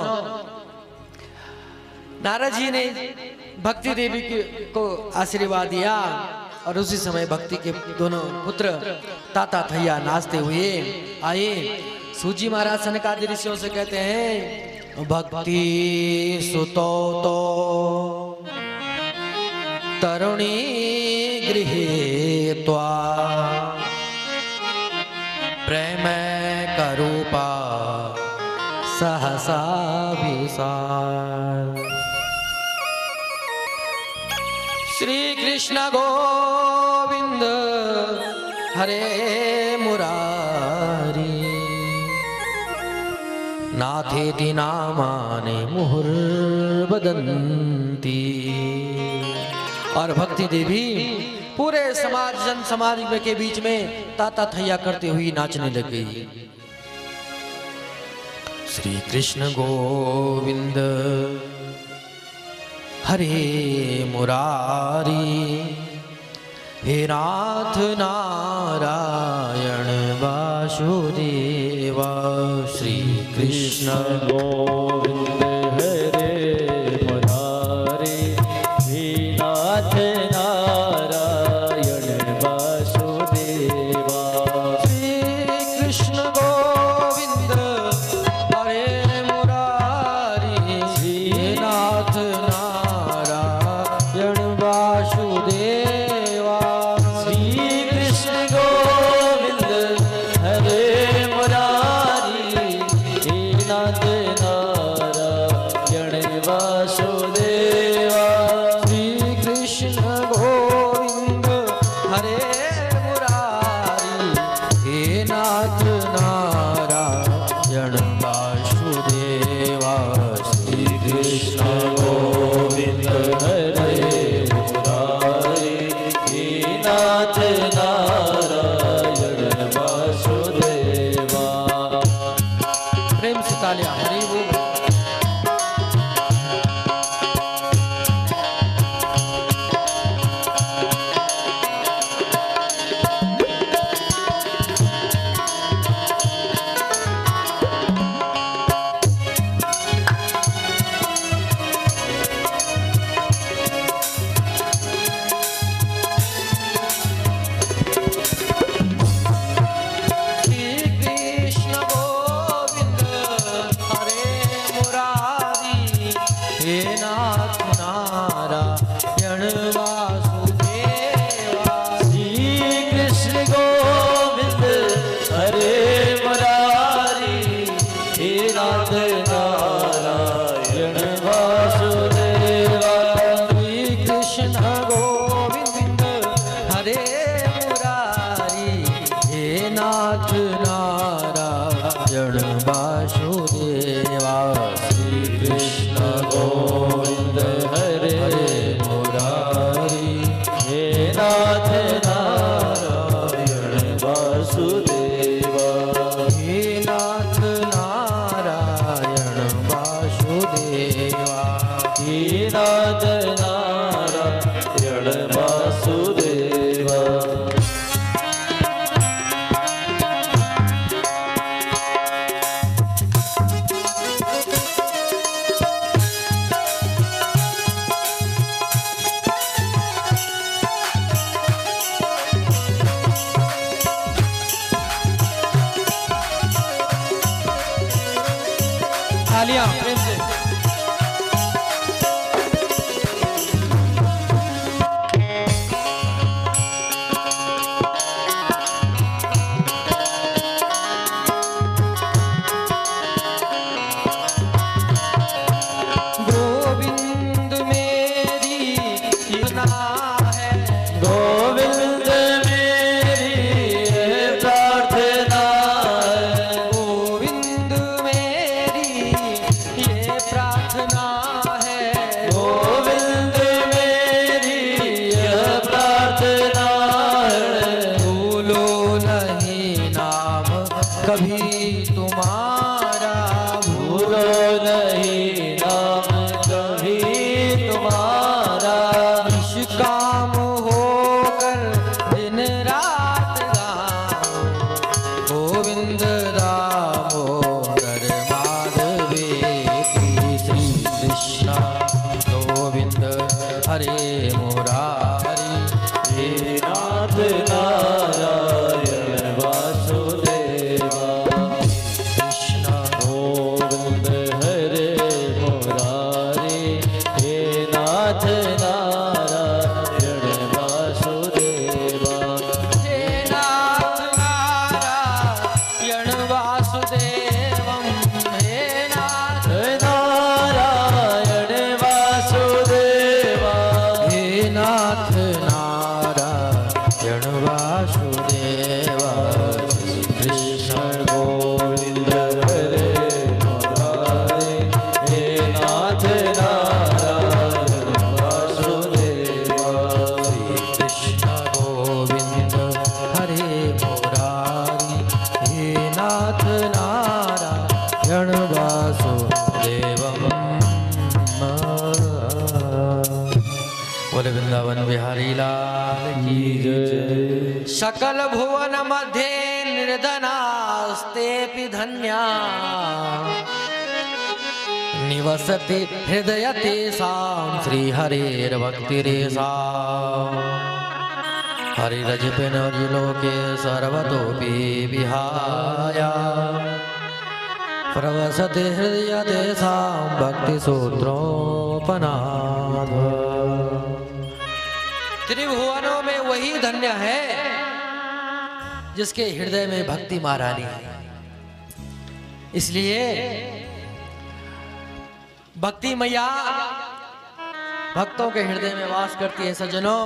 नारद जी ने भक्ति देवी को आशीर्वाद दिया और उसी समय भक्ति के दोनों पुत्र ताता थैया नाचते हुए आए। सूजी महाराज सनकादि ऋषियों से कहते हैं, भक्ति सुतो तो तरुणी गृहे त्वा, प्रेम करूपा सहसा विसार। श्री कृष्ण गोविंद हरे मुरारी, नाथेति नामानि मुहुर्वदन्ति। और भक्ति देवी पूरे समाज, जन समाज के बीच में ताता थैया करते हुई नाचने लग गई। श्री कृष्ण गोविंद हरे मुरारी, हे नाथ नारायण वासुदेवा। श्री कृष्ण गोविंद हरे मुरारी, हे नाथ नारायण वासुदेवा। श्री कृष्ण गोविंद हरे मुरारी, हे नाथ नारायण वासुदेवा। श्री कृष्ण गोविंद हरे मुरारी, हे नाथ नारायण वासुदेवा। श्री कृष्ण गोविंद हरे मुरारी, हे नाथ नारायण वासुदेवा। श्री कृष्ण गोविंद हरे मुरारी, हे नाथ नारायण वासुदेवा। प्रेम से तालियां, हरि बोल। तालियां प्रेम से। गोविंद मेरी कीर्तना है, गोविंद मेरी ये प्रार्थना है, गोविंद मेरी ये प्रार्थना है, गोविंद मेरी ये प्रार्थना है। भूलो नहीं नाम कभी तुम्हारा, भूलो नहीं नाम कभी तुम्हारा, निष्काम होकर दिन रात गाओ, गोविंद दामोदर माधवेति श्री कृष्ण गोविंद हरे मुरारी। हे नाथ नारायण वासुदेवा, कृष्ण गोविंद हरे मुरारी, हे नाथ नारायण वासुदेवा, हे नाथ नारायण वासुदेवं, हे नाथ नारायण वासुदेवा, हे नाथ नारायण वासुदेवा। कृष्ण गोविंद हरे मुरारी, हे नाथ नारायण वासुदेवा, कृष्ण गोविंद हरे मुरारी, हे नाथ नारायण वासुदेवम्। बोले वृंदावन बिहारी लाल की जय। सकल भुवन मध्ये निर्धनास्तेऽपि धन्या, निवसति हृदय तेषां श्रीहरेर्भक्तिरेषा। हरिरजपिनोके सर्वतोऽपि विहाय, प्रवसति हृदय तेषां भक्तिसूत्रोपनाद। त्रिभुवनों में वही धन्य है जिसके हृदय में भक्ति महारानी है। इसलिए भक्ति मैया भक्तों के हृदय में वास करती है। सज्जनों,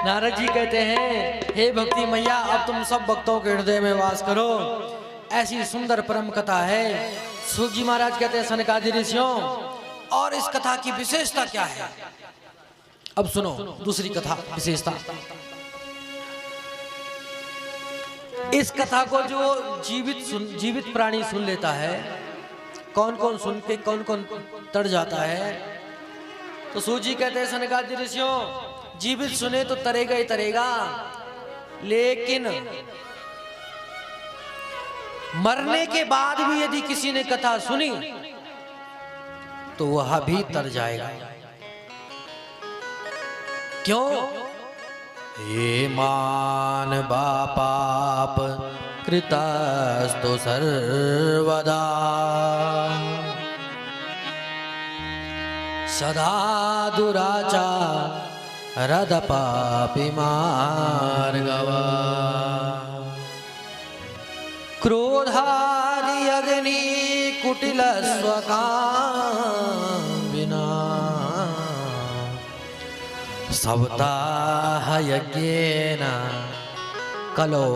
नारद जी कहते हैं, हे भक्ति मैया अब तुम सब भक्तों के हृदय में वास करो। ऐसी सुंदर परम कथा है। सूत जी महाराज कहते हैं, सनकादि ऋषियों, और इस कथा की विशेषता क्या है? अब सुनो दूसरी कथा विशेषता। इस कथा को जो जीवित प्राणी सुन लेता है, कौन कौन सुन के कौन कौन तर जाता है? तो सूत जी कहते हैं, सनकादि ऋषियों, जीवित सुने तो तरेगा ही तरेगा, लेकिन मरने के बाद भी यदि किसी ने कथा सुनी तो वह भी तर जाएगा। क्यों? ये मान बापाप कृतस्तु सर्वदा, सदा दुराचार पापी मार्गवा, क्रोधादि अग्नि कुटिल स्वकामिना, सप्ताह यज्ञेन कलो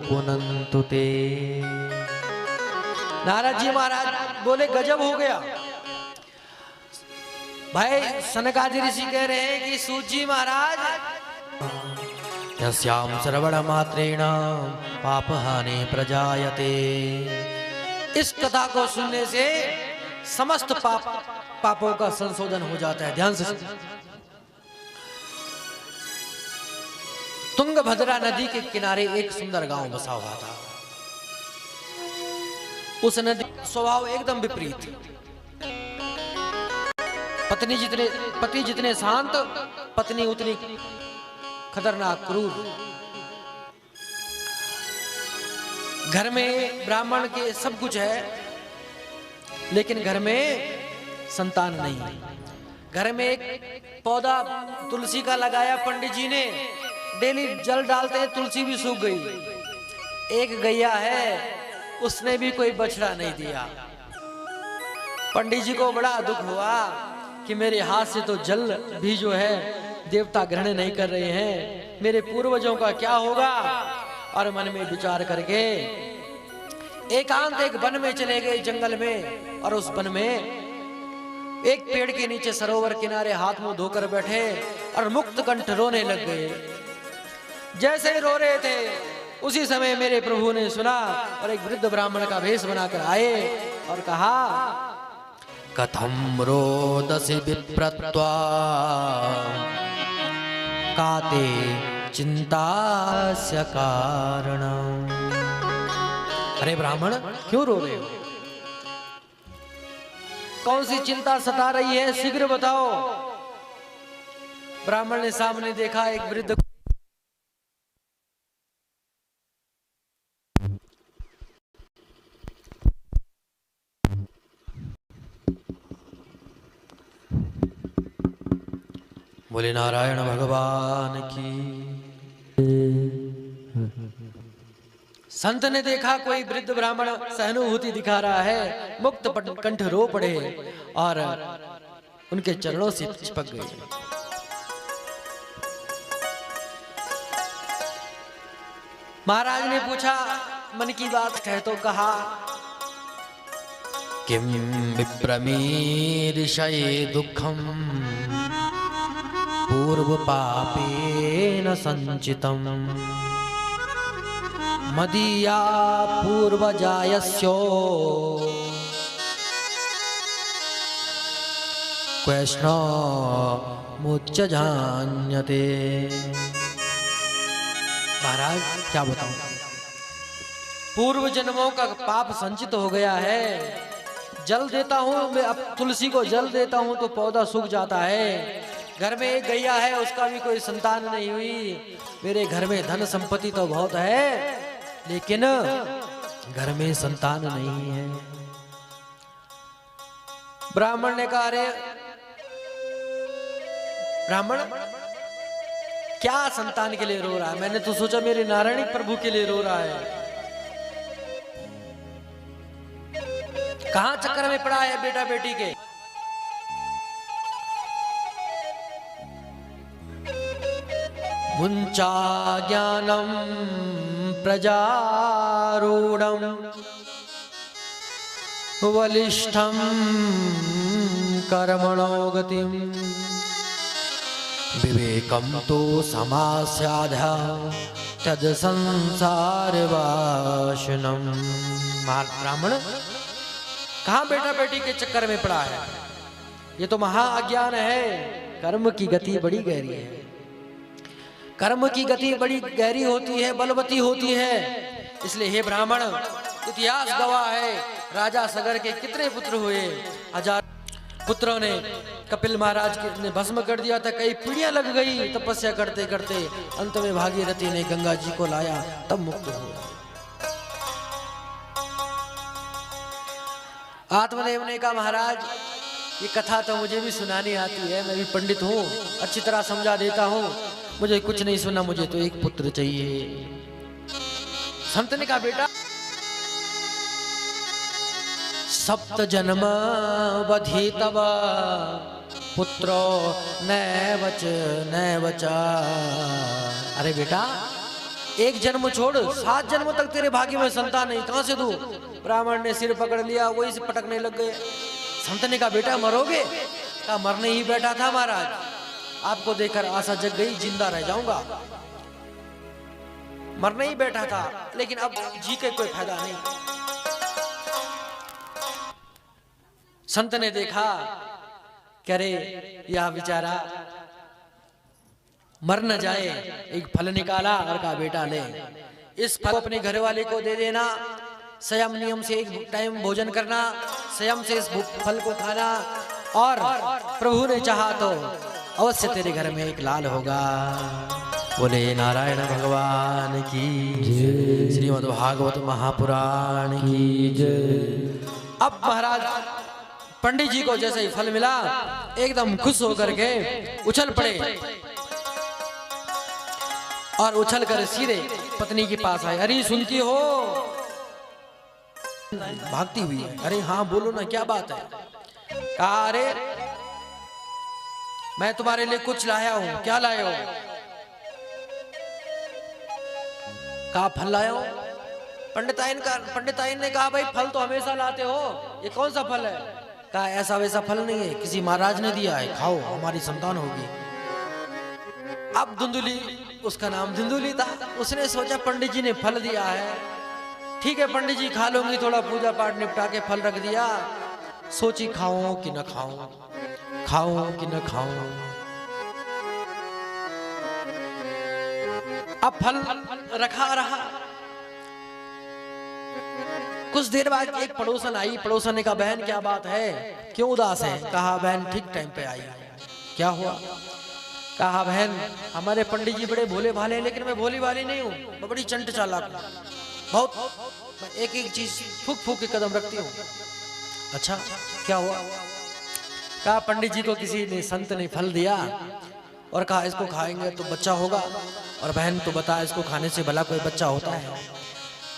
पुनन्तु ते। नारद जी महाराज बोले, गजब हो गया भाई। सनकादि ऋषि कह रहे हैं कि सूत जी महाराज, यस्याम श्रवण मात्रेण पापहानि प्रजायते, इस कथा को सुनने से समस्त पापों का संशोधन हो जाता है। ध्यान से, तुंगभद्रा नदी के किनारे एक सुंदर गांव बसा हुआ था। उस नदी का स्वभाव एकदम विपरीत। पति जितने शांत, पत्नी उतनी खतरनाक क्रूर। घर में ब्राह्मण के सब कुछ है, लेकिन घर में संतान नहीं। घर में एक पौधा तुलसी का लगाया पंडित जी ने, डेली जल डालते हैं, तुलसी भी सूख गई। एक गैया है, उसने भी कोई बछड़ा नहीं दिया। पंडित जी को बड़ा दुख हुआ कि मेरे हाथ से तो जल भी जो है देवता ग्रहण नहीं कर रहे हैं, मेरे पूर्वजों का क्या होगा। और मन में विचार करके एकांत एक वन में चले गए, जंगल में। और उस वन में एक पेड़ के नीचे सरोवर किनारे हाथ मुंह धोकर बैठे और मुक्त कंठ रोने लग गए। जैसे ही रो रहे थे उसी समय मेरे प्रभु ने सुना और एक वृद्ध ब्राह्मण का वेश बनाकर आए और कहा, कथम रोदसी विप्रत्वा काते चिंतास्य कारणम्। अरे ब्राह्मण, क्यों रो रहे हो? कौन सी चिंता सता रही है, शीघ्र बताओ। ब्राह्मण ने सामने देखा, एक वृद्ध बोले नारायण भगवान की। संत ने देखा कोई वृद्ध ब्राह्मण सहानुभूति दिखा रहा है, मुक्त कंठ रो पड़े और उनके चरणों से चिपक गए। महाराज ने पूछा, मन की बात कह तो कहा, किम विप्रमीर्षये दुखम पूर्व पापेन संचितम मदीया पूर्वजायस्यो क्वैष्णमुच्च जान्यते। महाराज क्या बताऊं, पूर्व जन्मों का पाप संचित हो गया है। जल देता हूं मैं, अब तुलसी को जल देता हूं तो पौधा सूख जाता है। घर में एक गैया है, उसका भी कोई संतान नहीं हुई। मेरे घर में धन संपत्ति तो बहुत है, लेकिन घर में संतान नहीं है। ब्राह्मण ने कहा, अरे ब्राह्मण क्या संतान के लिए रो रहा है? मैंने तो सोचा मेरे नारायणी प्रभु के लिए रो रहा है। कहां चक्कर में पड़ा है बेटा बेटी के? मुंचा ज्ञानम प्रजारूढ़म वलिष्ठम कर्मणो गतिम विवेकम तो समास्याधा तद संसार वासनम। ब्राह्मण कहाँ बेटा बेटी के चक्कर में पड़ा है? ये तो महा अज्ञान है। कर्म की गति बड़ी गहरी है, कर्म की गति बड़ी गहरी होती है, बलवती होती है। इसलिए हे ब्राह्मण, इतिहास गवाह है, राजा सगर के कितने पुत्र हुए? 1000 पुत्रों ने कपिल महाराज ने भस्म कर दिया था। कई पीढ़ियां लग गई तपस्या करते करते, अंत में भागीरथी ने गंगा जी को लाया, तब मुक्त हुआ। आत्मदेव ने कहा, महाराज ये कथा तो मुझे भी सुनानी आती है, मैं भी पंडित हूँ, अच्छी तरह समझा देता हूँ, मुझे कुछ नहीं सुना, मुझे तो एक पुत्र चाहिए। संत ने कहा, बेटा सप्त जन्म बधी तब पुत्रो नैवच नैवचा। अरे बेटा, एक जन्म छोड़ 7 जन्म तक तेरे भाग्य में संतान नहीं, कहां से दूं? ब्राह्मण ने सिर पकड़ लिया, वही से पटकने लग गए। संत ने कहा, बेटा मरोगे? कहा, मरने ही बैठा था महाराज, आपको देखकर आशा जग गई, जिंदा रह जाऊंगा। मरने ही बैठा था, लेकिन अब जी के कोई फायदा नहीं। संत ने देखा, कह रहे यह बेचारा मर न जाए, एक फल निकाला और कहा, बेटा ले, इस फल को अपने घर वाले को दे देना, संयम नियम से एक टाइम भोजन करना, संयम से इस फल को खाना, और प्रभु ने चाहा तो अवश्य तेरे घर में एक लाल होगा। बोले नारायण भगवान की जय, श्रीमद् भागवत महापुराण की जय। अब महाराज पंडित जी को जैसे ही फल मिला एकदम खुश होकर के उछल पड़े और उछल कर सीधे पत्नी के पास आए। अरे सुनती हो? भागती हुई है। अरे हाँ बोलो ना, क्या बात है? कहा अरे मैं तुम्हारे लिए कुछ लाया हूं। क्या लाए हो? कहा फल लाया हूं। पंडिताइन ने कहा भाई फल तो हमेशा लाते हो, ये कौन सा फल है? कहा ऐसा वैसा फल नहीं है, किसी महाराज ने दिया है, खाओ हमारी संतान होगी। अब धुंधुली, उसका नाम धुंधुली था, उसने सोचा पंडित जी ने फल दिया है, ठीक है पंडित जी खा लूंगी। थोड़ा पूजा पाठ निपटा के फल रख दिया। सोची खाऊं कि न खाऊं, खाऊं कि न खाऊं। अब फल रखा रहा। कुछ देर बाद एक पड़ोसन आई। पड़ोसन ने कहा बहन क्या बात है, क्यों उदास है? कहा बहन ठीक टाइम पे आई। क्या हुआ? कहा बहन हमारे पंडित जी बड़े भोले भाले हैं, लेकिन मैं भोली भाली नहीं हूँ, मैं बड़ी चंट चालाक हूँ, बहुत मैं एक एक चीज फूक फूक के कदम रखती हूँ। अच्छा क्या हुआ? कहा पंडित जी को किसी ने संत ने फल दिया और कहा इसको खाएंगे तो बच्चा होगा। और बहन तो बता इसको खाने से भला कोई बच्चा होता है?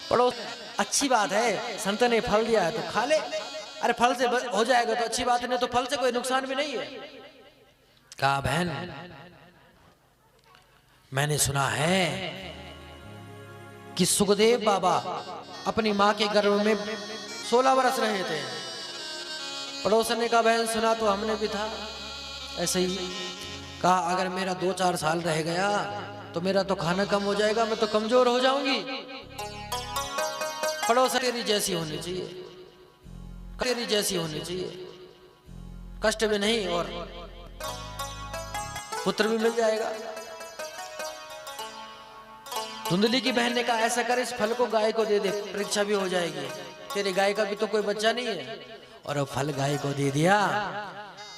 पड़ोस अच्छी बात है, संत ने फल दिया है तो खा ले। अरे फल से हो जाएगा तो अच्छी बात है, नहीं तो फल से कोई नुकसान भी नहीं है। कहा बहन मैंने सुना है कि सुखदेव बाबा अपनी माँ के गर्भ में 16 वर्ष रहे थे। पड़ोसन ने कहा बहन सुना तो हमने भी था ऐसे ही। कहा अगर मेरा 2-4 साल रह गया तो मेरा तो खाना कम हो जाएगा, मैं तो कमजोर हो जाऊंगी। पड़ोसन तेरी जैसी होनी चाहिए, तेरी जैसी होनी चाहिए, कष्ट भी नहीं और पुत्र भी मिल जाएगा। धुंधली की बहन ने कहा ऐसा कर इस फल को गाय को दे दे, परीक्षा भी हो जाएगी, तेरे गाय का भी तो कोई बच्चा नहीं है। और वो फल गाय को दे दिया।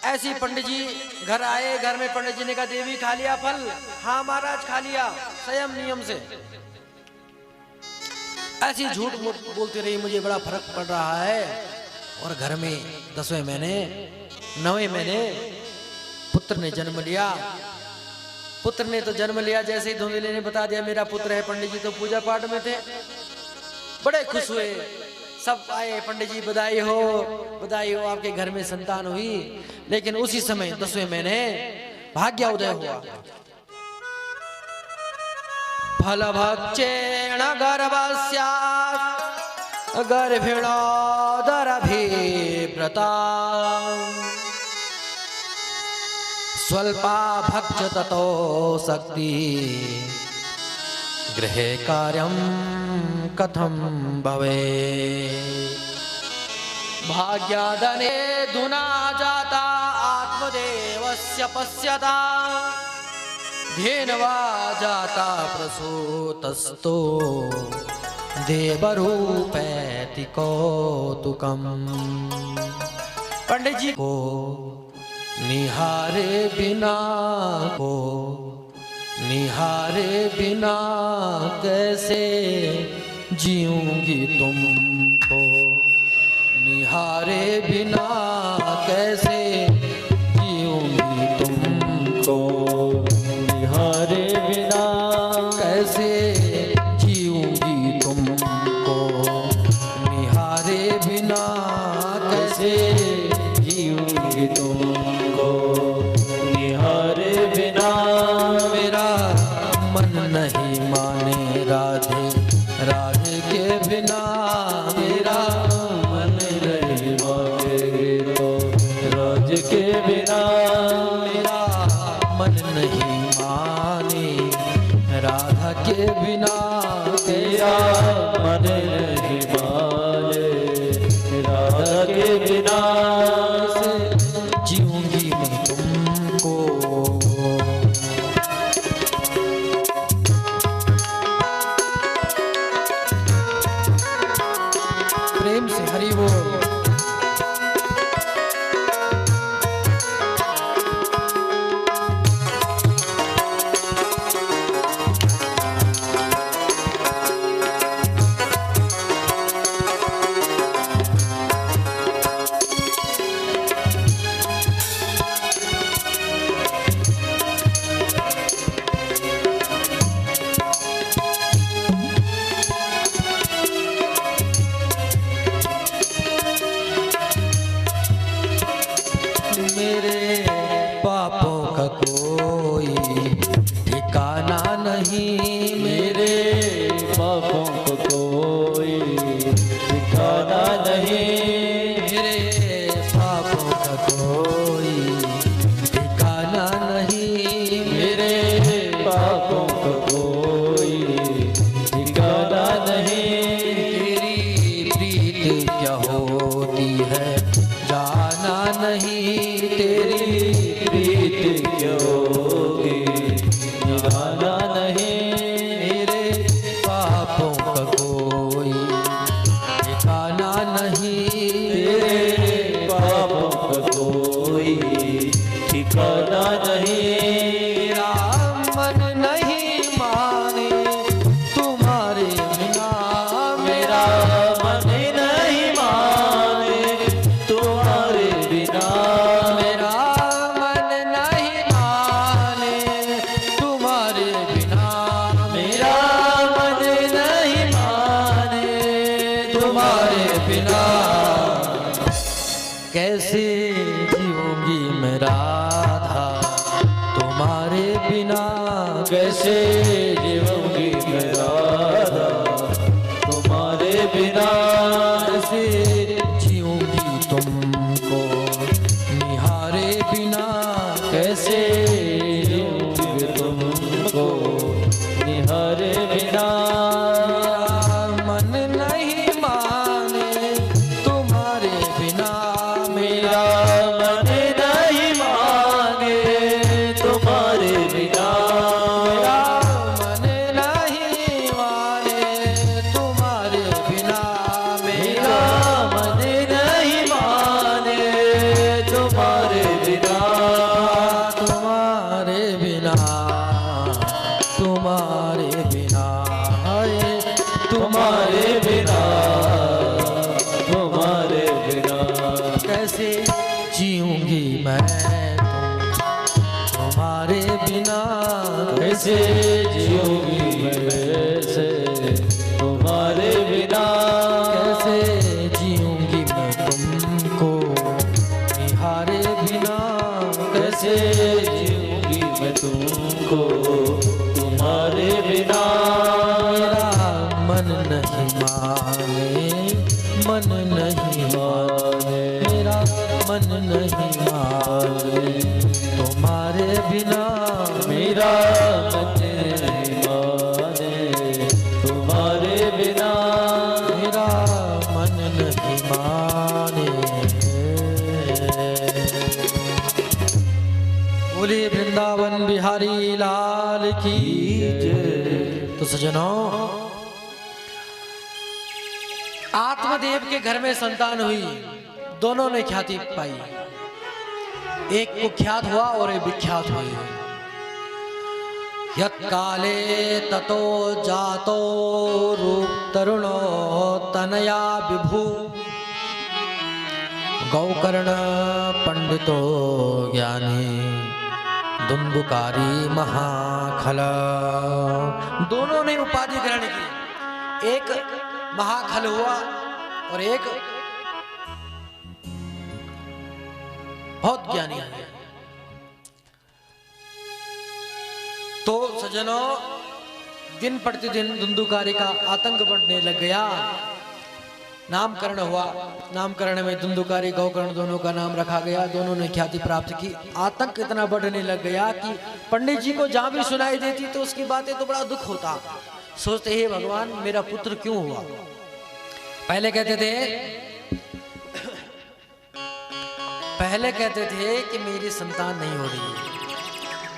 ऐसी पंडित जी घर आए, घर में पंडित जी ने कहा देवी खा लिया फल? हाँ महाराज खा लिया, संयम नियम से। ऐसी झूठ बोलती रही, मुझे बड़ा फर्क पड़ रहा है। और घर में 10वें महीने 9वें महीने पुत्र ने जन्म लिया। पुत्र ने तो जन्म लिया, जैसे ही धुंधली ने बता दिया मेरा पुत्र है, पंडित जी तो पूजा पाठ में थे, बड़े खुश हुए, सब आए, पंडित जी बधाई हो आपके घर में संतान हुई। लेकिन उसी समय 10वें महीने भाग्योदय हुआ। फल भक्षेण गर्भस्यात् गर्भिणोदरभिव्रता स्वल्पा भक्ष ततो शक्ति गृहे कार्यं कथं भवे। भाग्यादने धुना जाता आत्मदेवस्य पश्यता धेनवा जाता प्रसूतस्तो देवरूपैति कौतुकम्। पंडित जी को निहारे बिना कैसे जीऊंगी तुमको, निहारे बिना कैसे जीऊंगी तुमको, निहारे बिना कैसे जीऊंगी तुमको, निहारे बिना कैसे जीऊंगी तुमको, निहारे बिना मेरा मन नहीं माने राधे, राधे के बिना मेरा मन नहीं माने, तो राज के बिना मेरा मन नहीं माने, राधा के बिना तेरा मन नहीं माने, राधा के बिना जीऊंगी मैं तुमको। प्रेम से हरि बोल। पापों को कोई ठिकाना नहीं, मेरे पापों का कोई ठिकाना नहीं, मेरे पापों का कोई ठिकाना नहीं। तेरी प्रीत क्या होती है जाना नहीं, तेरी प्रीत क्या होगी जाना नहीं, मेरे पापों का कोई ठिकाना नहीं, तेरे पापों का कोई ठिकाना नहीं। मेरा मन नहीं माने तुम्हारे बिना, मेरा मन नहीं माने तुम्हारे बिना, मेरा मन नहीं माने तुम्हारे बिना, मेरा मन नहीं माने तुम्हारे बिना। कैसे जीऊंगी मैं राधा तुम्हारे बिना, कैसे जीऊंगी मैं राधा तुम्हारे बिना, कैसे जीऊंगी तुमको निहारे बिना, कैसे जीऊंगी तुमको निहारे बिना। मन नहीं माने तुम्हारे बिना, मेरा मन नहीं माने तुम्हारे बिना, मन नहीं माने तुम्हारे बिना, मेरा मन नहीं माने तुम्हारे बिना, तुम्हारे बिना, तुम्हारे बिना, हाय तुम्हारे बिना, तुम्हारे बिना। कैसे जीऊंगी मैं तुम्हारे बिना, कैसे जीऊंगी मैं वैसे तुम्हारे बिना, कैसे जीऊंगी मैं तुमको निहारे बिना, कैसे जीऊंगी मैं तुमको तुम्हारे बिना। मेरा मन नहीं माने, मन नहीं माने, मेरा मन नहीं माने तुम्हारे बिना, मेरा मन नहीं माने तुम्हारे बिना, मेरा मन नहीं माने। बोले वृंदावन बिहारी लाल की जय। तो सजनों, आत्मदेव के घर में संतान हुई, दोनों ने ख्याति पाई, एक कुख्यात हुआ और एक विख्यात हुई। यत्काले ततो जातो रूप तरुणो तनया विभु, गौकर्ण पंडितो ज्ञानी दुंदुकारी महाखल। दोनों ने उपाधि ग्रहण की, एक महाखल हुआ और एक बहुत ज्ञानी है। तो सज्जनों, दिन प्रतिदिन धुंधुकारी का आतंक बढ़ने लग गया। नामकरण हुआ, नामकरण में धुंधुकारी गौकर्ण दोनों का नाम रखा गया, दोनों ने ख्याति प्राप्त की। आतंक इतना बढ़ने लग गया कि पंडित जी को जहां भी सुनाई देती तो उसकी बातें तो बड़ा दुख होता। सोचते हे भगवान, मेरा पुत्र क्यों हुआ। पहले कहते थे कि मेरी संतान नहीं हो रही है,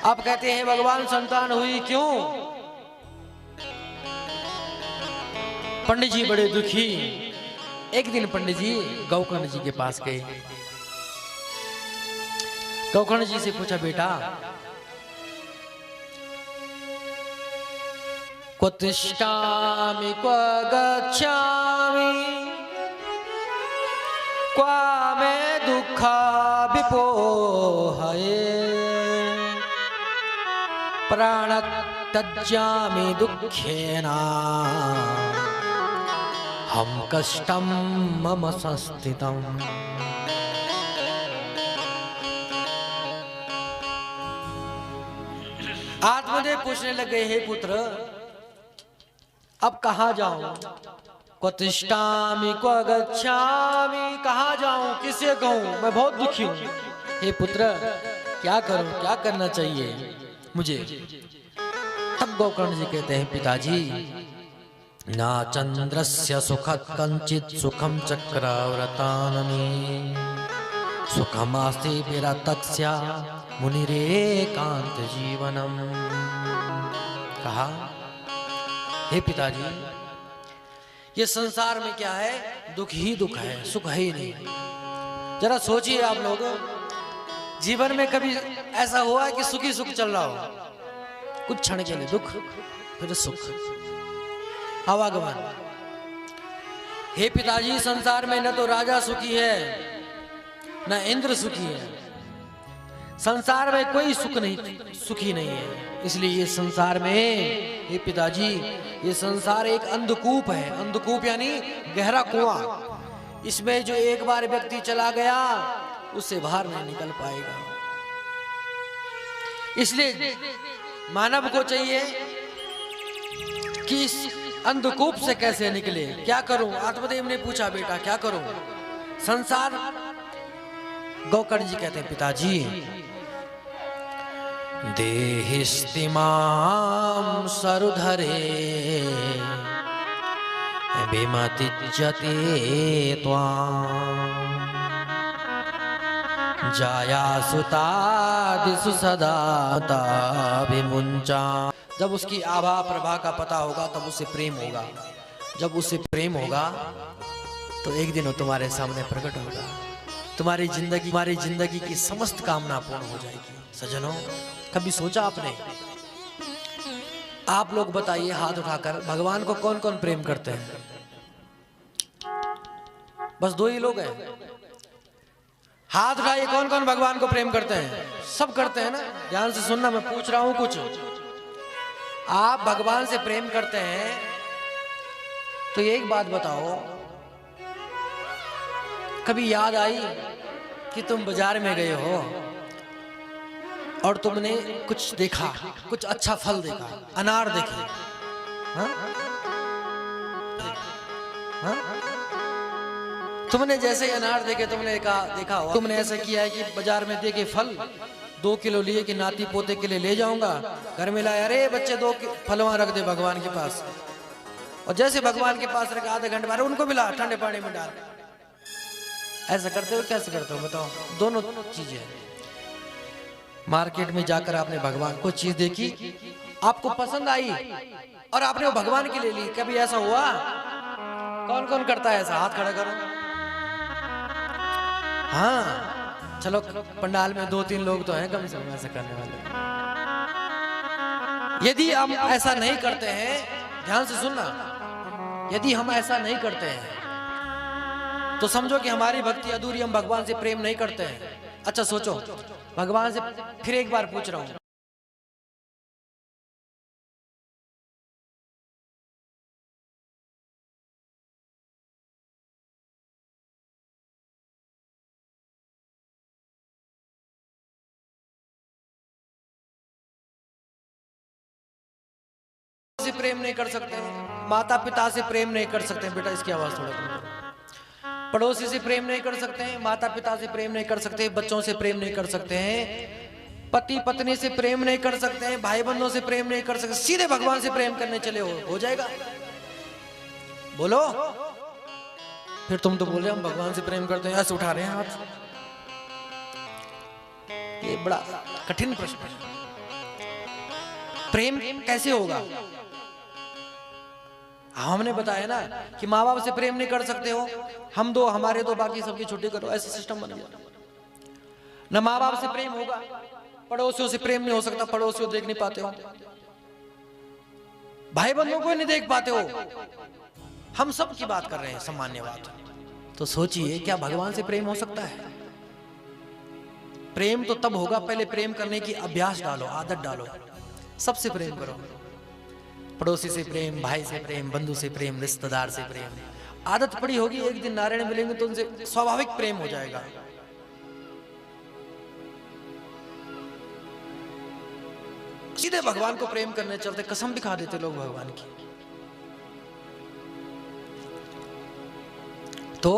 अब कहते हैं भगवान संतान हुई क्यों। पंडित जी बड़े दुखी। एक दिन पंडित जी गौकर्ण जी के पास गए। गौकर्ण जी से पूछा, बेटा क्व तिष्ठामि क्व गच्छामि क्व मे दुःखा विपोहये, प्राण त्यज्यामि दुःखेना हम कष्टम मम संस्थितम। आत्मदेव पूछने लगे, हे पुत्र अब कहाँ जाऊं? क्व तिष्ठामि क्व गच्छामि, कहाँ जाऊं, किसे कहूं, मैं बहुत दुखी हूं। हे पुत्र, क्या करूं, क्या करना चाहिए मुझे? तब गोकर्ण जी कहते हैं, पिताजी, ना चंद्रस्य सुखद कंचित सुखम चक्रव्रतानने, सुखमास्ति विरतस्य मुनिरेकांत जीवनम। कहा, हे पिताजी, ये संसार में क्या है? दुख ही दुख है, सुख है ही नहीं। जरा सोचिए आप लोग, जीवन में कभी ऐसा हुआ है कि सुखी सुख चल रहा हो? कुछ क्षण के लिए दुख, फिर सुख, आवागमन। हे पिताजी, संसार में न तो राजा सुखी है, न इंद्र सुखी है। संसार में कोई सुख नहीं, सुखी नहीं है। इसलिए ये संसार में, हे पिताजी, ये संसार एक अंधकूप है। अंधकूप यानी गहरा कुआं। इसमें जो एक बार व्यक्ति चला गया, उससे बाहर नहीं निकल पाएगा। इसलिए मानव को चाहिए कि इस अंधकूप से कैसे निकले। क्या करूं? आत्मदेव ने पूछा, बेटा क्या करूं? संसार। गोकर्ण जी कहते हैं, पिताजी, देहिस्तिमां सरुधरे विमतिज्यते त्वां, जाया सुतादिषु सदा विमुंचा। जब उसकी आभा प्रभा का पता होगा तब उससे प्रेम होगा। जब उससे प्रेम होगा तो एक दिन वो तुम्हारे सामने प्रकट होगा। तुम्हारी जिंदगी की समस्त कामना पूर्ण हो जाएगी। सज्जनों, कभी सोचा आपने? आप लोग बताइए हाथ उठाकर, भगवान को कौन कौन प्रेम करते हैं? बस दो ही लोग हैं। हाथ उठाइए, कौन कौन भगवान को प्रेम करते हैं? सब करते हैं ना? ध्यान से सुनना, मैं पूछ रहा हूं कुछ। आप भगवान से प्रेम करते हैं तो एक बात बताओ, कभी याद आई कि तुम बाजार में गए हो और तुमने कुछ देखा, कुछ अच्छा फल देखा, अनार देखे, हाँ? हाँ? तुमने जैसे ही अनार देखे, तुमने देखा हो, तुमने ऐसा किया है कि बाजार में देखे फल 2 किलो लिए कि नाती पोते के लिए ले जाऊंगा, घर में लाया, अरे बच्चे 2 फल वहां रख दे भगवान के पास। और जैसे भगवान के पास रखा, आधे घंटे बाद उनको मिला, ठंडे पानी में डाल। ऐसा करते हो? कैसे करते हो बताओ? दोनों चीजें। मार्केट में जाकर आपने भगवान को चीज देखी, आपको पसंद आई और आपने वो भगवान के लिए ली। कभी ऐसा हुआ? कौन कौन करता है ऐसा? हाथ खड़ा करो। हाँ, चलो पंडाल में 2-3 लोग तो हैं कम से कम ऐसा करने वाले। यदि हम ऐसा नहीं करते हैं, ध्यान से सुनना, यदि हम ऐसा नहीं करते हैं तो समझो कि हमारी भक्ति अधूरी, हम भगवान से प्रेम नहीं करते हैं। अच्छा सोचो, भगवान से फिर एक बार पूछ रहा हूं, से प्रेम नहीं कर सकते हैं, माता पिता से प्रेम नहीं कर सकते हैं। बेटा इसकी आवाज थोड़ा कम करो। पड़ोसी से प्रेम नहीं कर सकते हैं, माता पिता से प्रेम नहीं कर सकते, बच्चों से प्रेम नहीं कर सकते हैं, पति पत्नी से प्रेम नहीं कर सकते हैं, भाई बंधुओं से प्रेम नहीं कर सकते, सीधे भगवान से प्रेम करने चले हो जाएगा? बोलो। फिर तुम तो बोल रहे हम भगवान से प्रेम करते हैं, ऐसे उठा रहे हैं हाथ। ये बड़ा कठिन प्रश्न है। प्रेम कैसे होगा? हमने बताया ना कि माँ बाप से प्रेम नहीं कर सकते हो, हम दो, हमारे दो, बाकी सबकी छुट्टी करो, ऐसा सिस्टम बन गया। न माँ बाप से प्रेम होगा, पड़ोसियों से प्रेम नहीं हो सकता, पड़ोसियों देख नहीं पाते हो, भाई बंधुओं को नहीं देख पाते हो। हम सब की बात कर रहे हैं, सामान्य बात। तो सोचिए, क्या भगवान से प्रेम हो सकता है? प्रेम तो तब होगा, पहले प्रेम करने की अभ्यास डालो, आदत डालो, सबसे प्रेम करो। पड़ोसी से प्रेम, भाई से प्रेम, बंधु से प्रेम, रिश्तेदार से प्रेम। आदत पड़ी होगी, एक दिन नारायण मिलेंगे तो उनसे स्वाभाविक प्रेम हो जाएगा। सीधे भगवान को प्रेम करने चलते, कसम दिखा देते लोग भगवान की। तो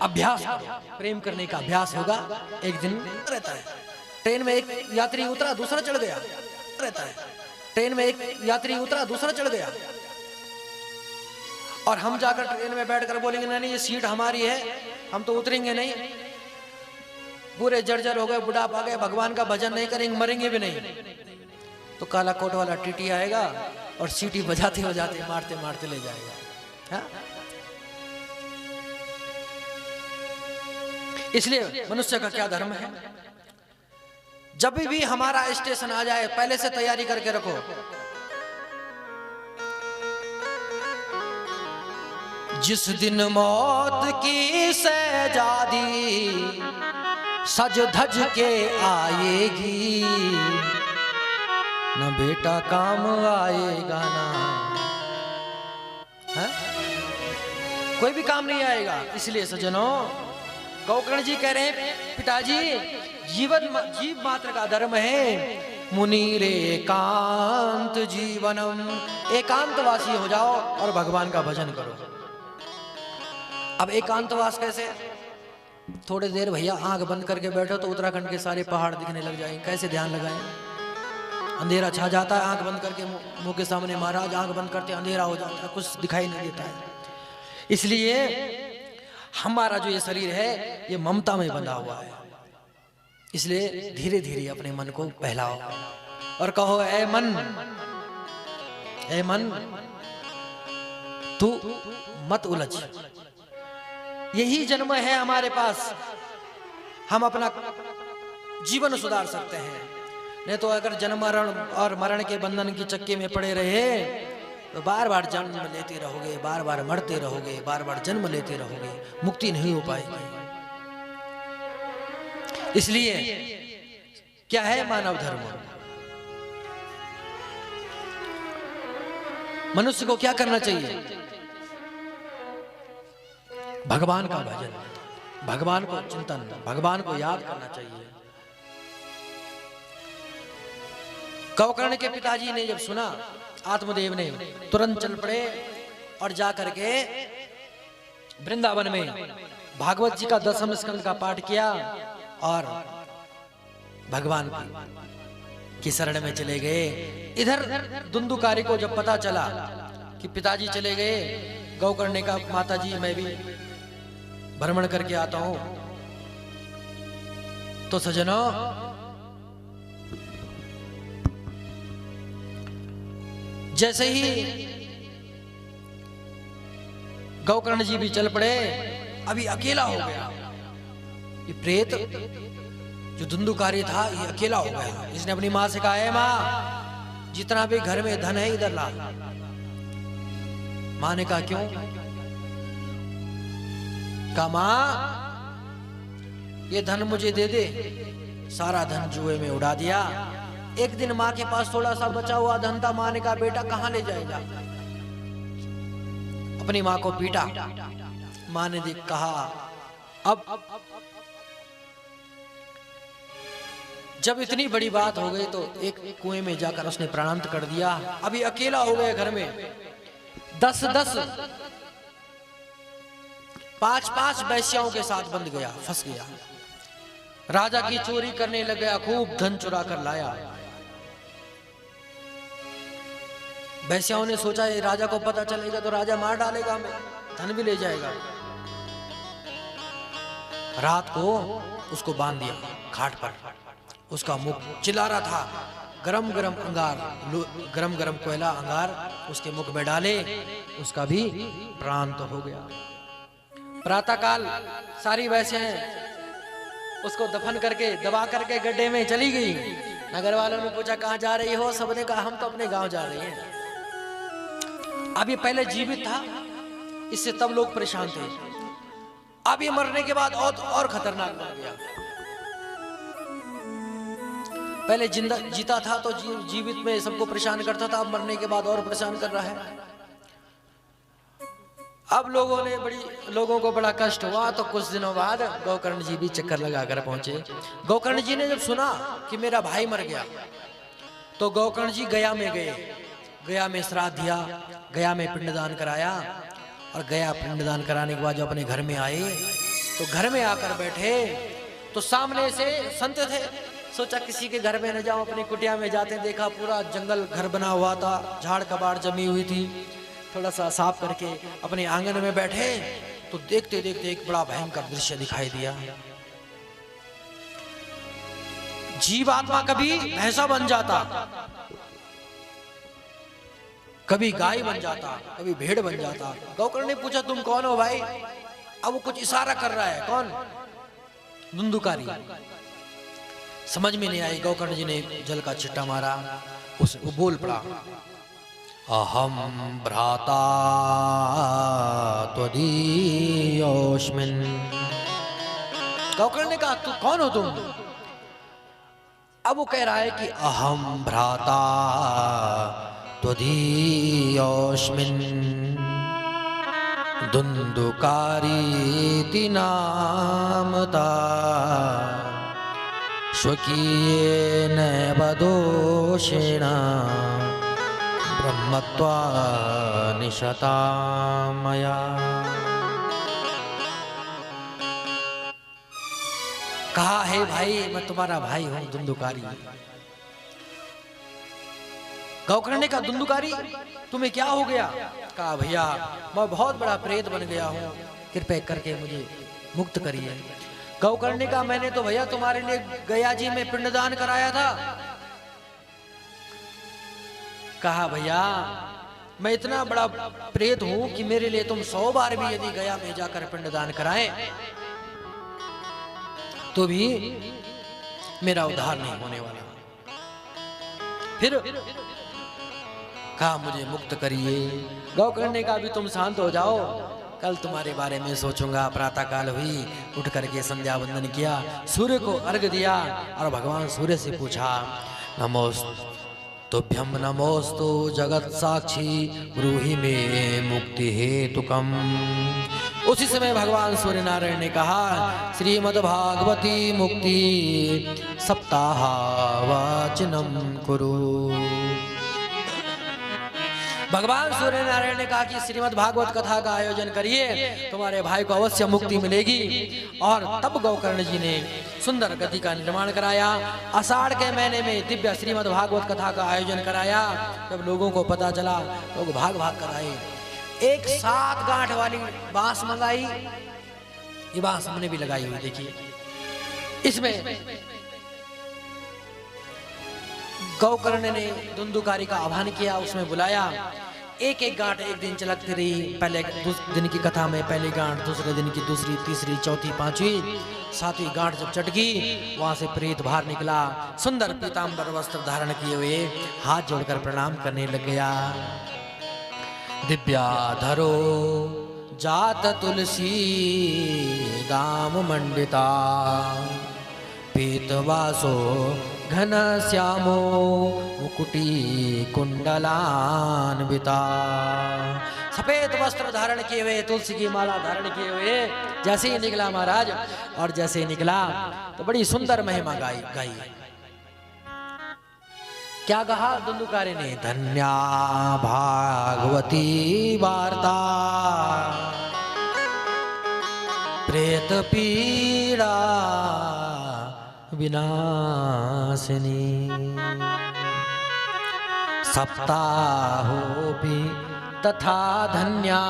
अभ्यास करो, प्रेम करने का अभ्यास होगा। एक दिन रहता है, ट्रेन में एक यात्री उतरा, दूसरा चढ़ गया। रहता है, ट्रेन में एक यात्री उतरा, दूसरा चढ़ गया। और हम जाकर ट्रेन में बैठकर बोलेंगे नहीं ये सीट हमारी है, हम तो उतरेंगे नहीं। पूरे जर्जर हो गए, बुढ़ापा गए, भगवान का भजन नहीं करेंगे, मरेंगे भी नहीं। तो काला कोट वाला टीटी आएगा और सीटी बजाते बजाते मारते मारते ले जाएगा। हा? इसलिए मनुष्य का क्या धर्म है, जब भी हमारा स्टेशन आ जाए पहले से तैयारी करके रखो। जिस दिन मौत की सहजादी सज धज के आएगी, न बेटा काम आएगा ना, है? कोई भी काम नहीं आएगा। इसलिए सज्जनों, गोकर्ण जी कह रहे हैं पिताजी जीव मात्र का धर्म है मुनि रे एकांत जीवनम, एकांतवासी हो जाओ और भगवान का भजन करो। अब एकांतवास कैसे? थोड़ी देर भैया आंख बंद करके बैठो तो उत्तराखंड के सारे पहाड़ दिखने लग जाएंगे। कैसे ध्यान लगाएं? अंधेरा छा जाता है, आंख बंद करके मुंह के सामने महाराज आंख बंद करते अंधेरा हो जाता है, कुछ दिखाई नहीं देता है। इसलिए हमारा जो ये शरीर है ये ममता में बंधा हुआ है। इसलिए धीरे धीरे अपने मन को बहलाओ और कहो ऐ मन तू मत उलझ। यही जन्म है हमारे पास, हम अपना जीवन सुधार सकते हैं। नहीं तो अगर जन्म और मरण के बंधन की चक्के में पड़े रहे तो बार बार जन्म लेते रहोगे, बार बार मरते रहोगे, बार बार जन्म लेते रहोगे, मुक्ति नहीं हो पाएगी। इसलिए क्या है मानव धर्म? मनुष्य को क्या करना चाहिए? भगवान का भजन, भगवान को चिंतन, भगवान को याद करना चाहिए। गोकर्ण के पिताजी ने जब सुना, आत्मदेव ने तुरंत चल पड़े और जाकर के वृंदावन में भागवत जी का 10वें स्कंद का पाठ किया और भगवान की शरण में चले गए। इधर धुंधुकारी को जब पता चला कि पिताजी चले गए, गोकर्ण ने कहा माताजी मैं भी भ्रमण करके आता हूं। तो सज्जनों, जैसे ही गोकर्ण जी भी चल पड़े, अभी अकेला हो गया। ये प्रेत जो धुंधुकारी था ये अकेला हो गया। इसने अपनी माँ से कहा है माँ जितना भी घर में धन है इधर ला। माँ ने कहा क्यों? कहा माँ ये धन मुझे दे दे। सारा धन जुए में उड़ा दिया। एक दिन माँ के पास थोड़ा सा बचा हुआ धन था। माँ ने कहा बेटा कहां ले जाएगा? अपनी माँ को पीटा। माँ ने कहा अब जब इतनी बड़ी बात हो गई तो एक कुएं में जाकर उसने प्राणांत कर दिया। अभी अकेला हो गया घर में। 10-10 5-5 वैश्याओं के साथ बंध गया, फंस गया। राजा की चोरी करने लग गया, खूब धन चुरा कर लाया। वैश्याओं ने सोचा ये राजा को पता चलेगा तो राजा मार डालेगा, हमें धन भी ले जाएगा। रात को उसको बांध दिया खाट पर। उसका मुख चिल्ला रहा था। गरम गरम अंगार, गरम गरम कोयला अंगार उसके मुख में डाले, उसका भी प्राण तो हो गया। प्रातः काल सारी वैश्याएं उसको दफन करके दबा करके गड्ढे में चली गई। नगर वालों ने पूछा कहाँ जा रही हो? सबने कहा हम तो अपने गांव जा रहे हैं। अब ये पहले जीवित था, इससे तब लोग परेशान थे। अब ये मरने के बाद और खतरनाक बन गया। पहले जिंदा जीता था तो जीवित में सबको परेशान करता था, अब मरने के बाद और परेशान कर रहा है। अब लोगों को बड़ा कष्ट हुआ। तो कुछ दिनों बाद गोकर्ण जी भी चक्कर लगाकर पहुंचे। गोकर्ण जी ने जब सुना कि मेरा भाई मर गया तो गोकर्ण जी गया में गए। गया में श्राद्ध दिया, गया में पिंडदान कराया और गया पिंडदान कराने के बाद जो अपने घर में आए तो घर में आकर बैठे तो सामने से संत थे। सोचा किसी के घर में न जाओ, अपनी कुटिया में जाते देखा पूरा जंगल घर बना हुआ था, झाड़ कबाड़ जमी हुई थी। थोड़ा सा साफ करके अपने आंगन में बैठे तो देखते देखते एक बड़ा भयंकर दृश्य दिखाई दिया। जीवात्मा कभी भैंसा बन जाता, कभी गाय बन जाता, कभी भेड़ बन जाता। गौकर्ण ने पूछा तुम कौन हो भाई? अब वो कुछ इशारा कर रहा है, कौन? धुंधुकारी। समझ में नहीं आई। गौकर्ण जी ने जल का छिट्टा मारा, वो बोल पड़ा, अहम भ्राता त्वदीयोऽस्मिन्। गौकर्ण ने कहा तू कौन हो तुम? अब वो कह रहा है कि अहम भ्राता त्वदीयोऽस्मिन् धुंधुकारीति नामता स्वकीयेन दोषेण ब्रह्मत्वा निशता मया। कहा है भाई मैं तुम्हारा भाई हूं धुंधुकारी। गौकर्ण ने कहा धुंधुकारी तुम्हें क्या हो गया? कहा भैया मैं बहुत बड़ा प्रेत बन गया हूं, कृपया करके मुझे मुक्त करिए। गौकर्ण ने कहा मैंने तो भैया तुम्हारे लिए गया जी में पिंडदान कराया था। कहा भैया मैं इतना बड़ा प्रेत हूं कि मेरे लिए तुम 100 बार भी यदि गया में जाकर पिंडदान कराएं तो भी मेरा उद्धार नहीं होने वाला। फिर कहा मुझे मुक्त करिए। गौकर्ण ने कहा अभी तुम शांत हो जाओ, कल तुम्हारे बारे में सोचूंगा। प्रातः काल हुई, उठ करके संध्या वंदन किया, सूर्य को अर्घ दिया और भगवान सूर्य से पूछा नमोस्तुभ्यं नमोस्तु जगत साक्षी ब्रूहि मे मुक्ति हेतुकम। उसी समय भगवान सूर्य नारायण ने कहा श्रीमद् भागवती मुक्ति सप्ताह वाचनम कुरु। भगवान सूर्य नारायण ने कहा कि श्रीमद् भागवत कथा का आयोजन करिए, तुम्हारे भाई को अवश्य मुक्ति मिलेगी। और तब गौकर्ण जी ने सुंदर गति का निर्माण कराया। आषाढ़ के महीने में दिव्य श्रीमद् भागवत कथा का आयोजन कराया। जब लोगों को पता चला लोग भाग भाग कर आए। एक 7 गांठ वाली बांस मंगाई, ये बांस हमने भी लगाई हुई देखिए। इसमें गौकर्ण ने धुंधुकारी का आह्वान किया, उसमें बुलाया। एक एक गांठ एक दिन चलती रही। पहले दिन की कथा में पहली गांठ, दूसरे दिन की दूसरी, तीसरी, चौथी, पांचवी, 7वीं गांठ जब चटकी वहां से प्रेत बाहर निकला। सुंदर पीतांबर वस्त्र धारण किए हुए हाथ जोड़कर प्रणाम करने लग गया। दिव्याधरो जात तुलसी दाम मंडिता पीतवासो घन श्यामो मुकुटी कुंडलान्विता। सफेद वस्त्र धारण किए हुए, तुलसी की माला धारण किए हुए जैसे ही निकला महाराज, और जैसे ही निकला तो बड़ी सुंदर महिमा गाई। क्या कहा धुंधुकारी ने? धन्या भागवती वार्ता प्रेत पीड़ा विनाशिनी सप्ताहोऽपि तथा धन्या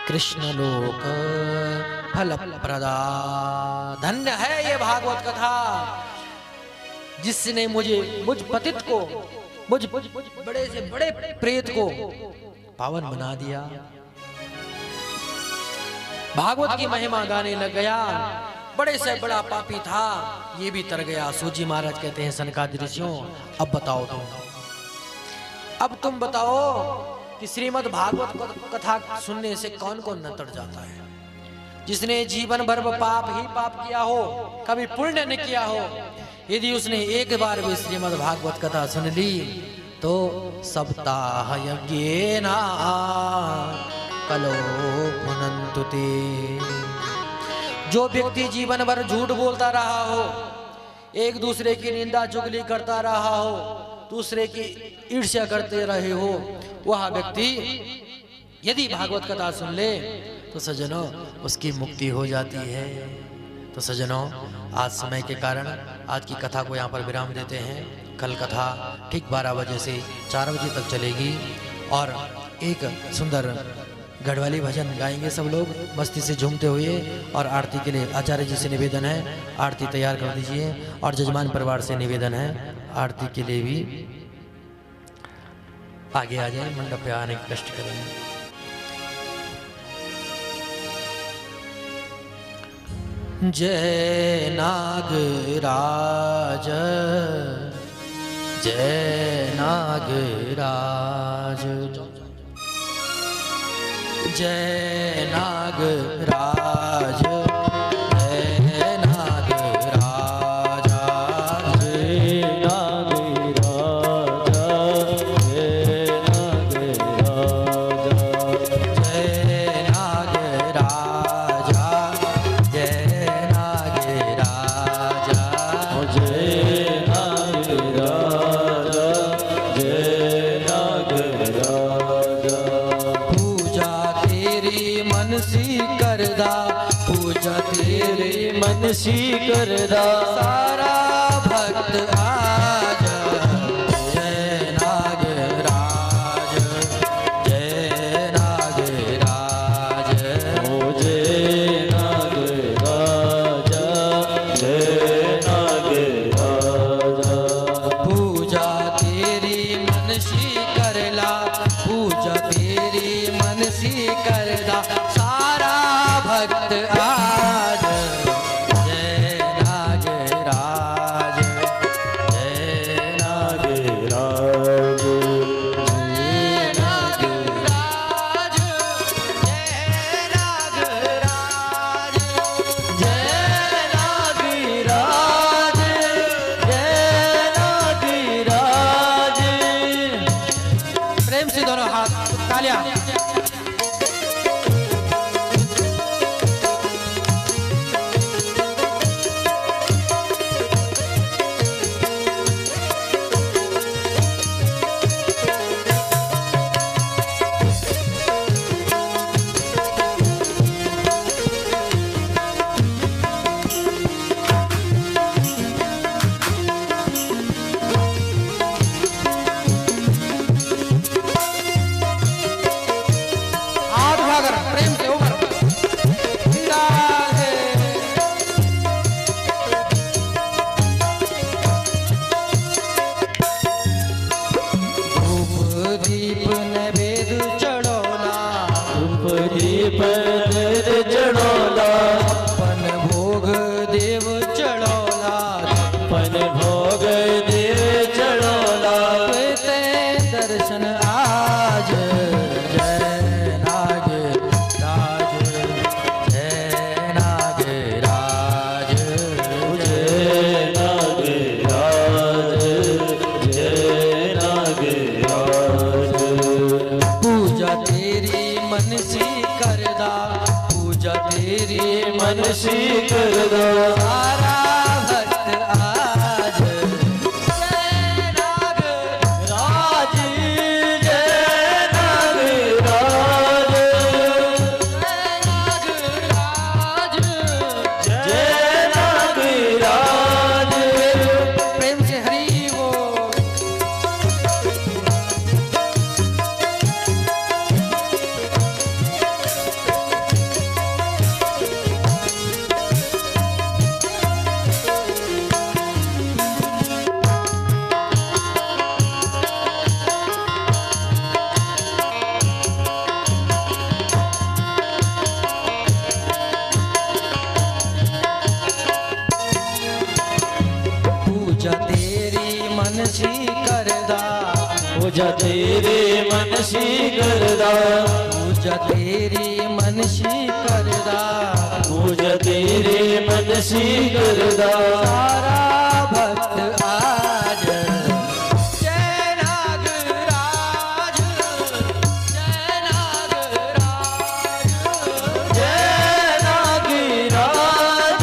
कृष्ण लोक फलप्रदा। धन्य है ये भागवत कथा जिसने मुझ पतित को, मुझ बड़े से बड़े प्रेत को पावन बना दिया। भागवत की महिमा गाने लग गया। बड़े से बड़ा पापी था, ये भी तर गया। सूजी महाराज कहते हैं सनकादिक ऋषियों अब बताओ अब तुम बताओ कि श्रीमद् भागवत कथा सुनने से कौन कौन न तर जाता है? जिसने जीवन भर पाप ही पाप किया हो, कभी पुण्य न किया हो, यदि उसने एक बार भी श्रीमद् भागवत कथा सुन ली तो सप्ताह यज्ञेन कलो पुनन्तु ते। जो व्यक्ति जीवन भर झूठ बोलता रहा हो, एक दूसरे की निंदा चुगली करता रहा हो, दूसरे की ईर्ष्या करते रहे हो, वह व्यक्ति यदि भागवत कथा सुन ले तो सज्जनों उसकी मुक्ति हो जाती है। तो सज्जनों आज समय के कारण आज की कथा को यहाँ पर विराम देते हैं। कल कथा ठीक 12 बजे से 4 बजे तक चलेगी और एक सुंदर गढ़वाली भजन गाएंगे सब लोग मस्ती से झूमते हुए। और आरती के लिए आचार्य जी से निवेदन है आरती तैयार कर दीजिए और जजमान परिवार से निवेदन है आरती के लिए भी आगे आ जाए, मंडप पे आने की कष्ट करें। जय नागराज जय नागराज जय नागराज जय नागराज जय नागराज जय नागराज जय नागराज जय नागराज जय नागराज पूजा तेरी मनसी करदा पूजा तेरी मनसी करदा सारा भक्त आज जय नागराज जय नागराज ओ जय नागराज जय नागराज पूजा तेरी मनसी करला पूजा तेरी मनसी करदा सारा भक्त आज जय नागराज जय नागराज नागराज जय नागराज जय नागराज जय नागराज प्रेम से दोनों हाथ तालियां। हाथ उठाकर प्रेम से ऊपर राधे। धूप दीप नैवेद्य चढ़ोला धूप दीप नैवेद्य चढ़ोला अपन भोग देव चढ़ोला पन भोग देव चढ़ोला ते दर्शन आज जय नागराज जय नागराज जय नागराज जय नागराज पूजा तेरी मनसी करदा पूजा तेरी मनसी करदा सारा भक्त आज जय नागराज जय नागराज जय नागराज प्रेम से हरि बोल। पूजा तेरी मनसी करदा पूजा तेरे मनसी करदा पूजा तेरी मनसी करदा पूजा तेरे मनसी करदा सारा भक्त आज जय नागराज जय नागराज जय नागराज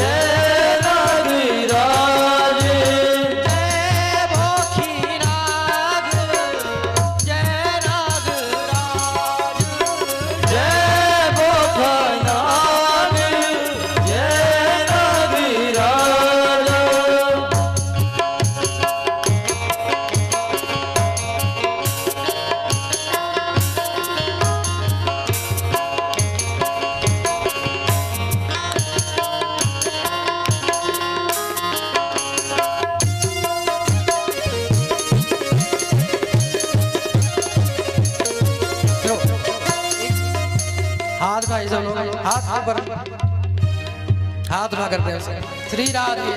जय नागराज जय भोखीनाग जय नागराज उठाइए सब लोग, हाथ ऊपर, हाथ उठा कर प्रेम से श्री राधे।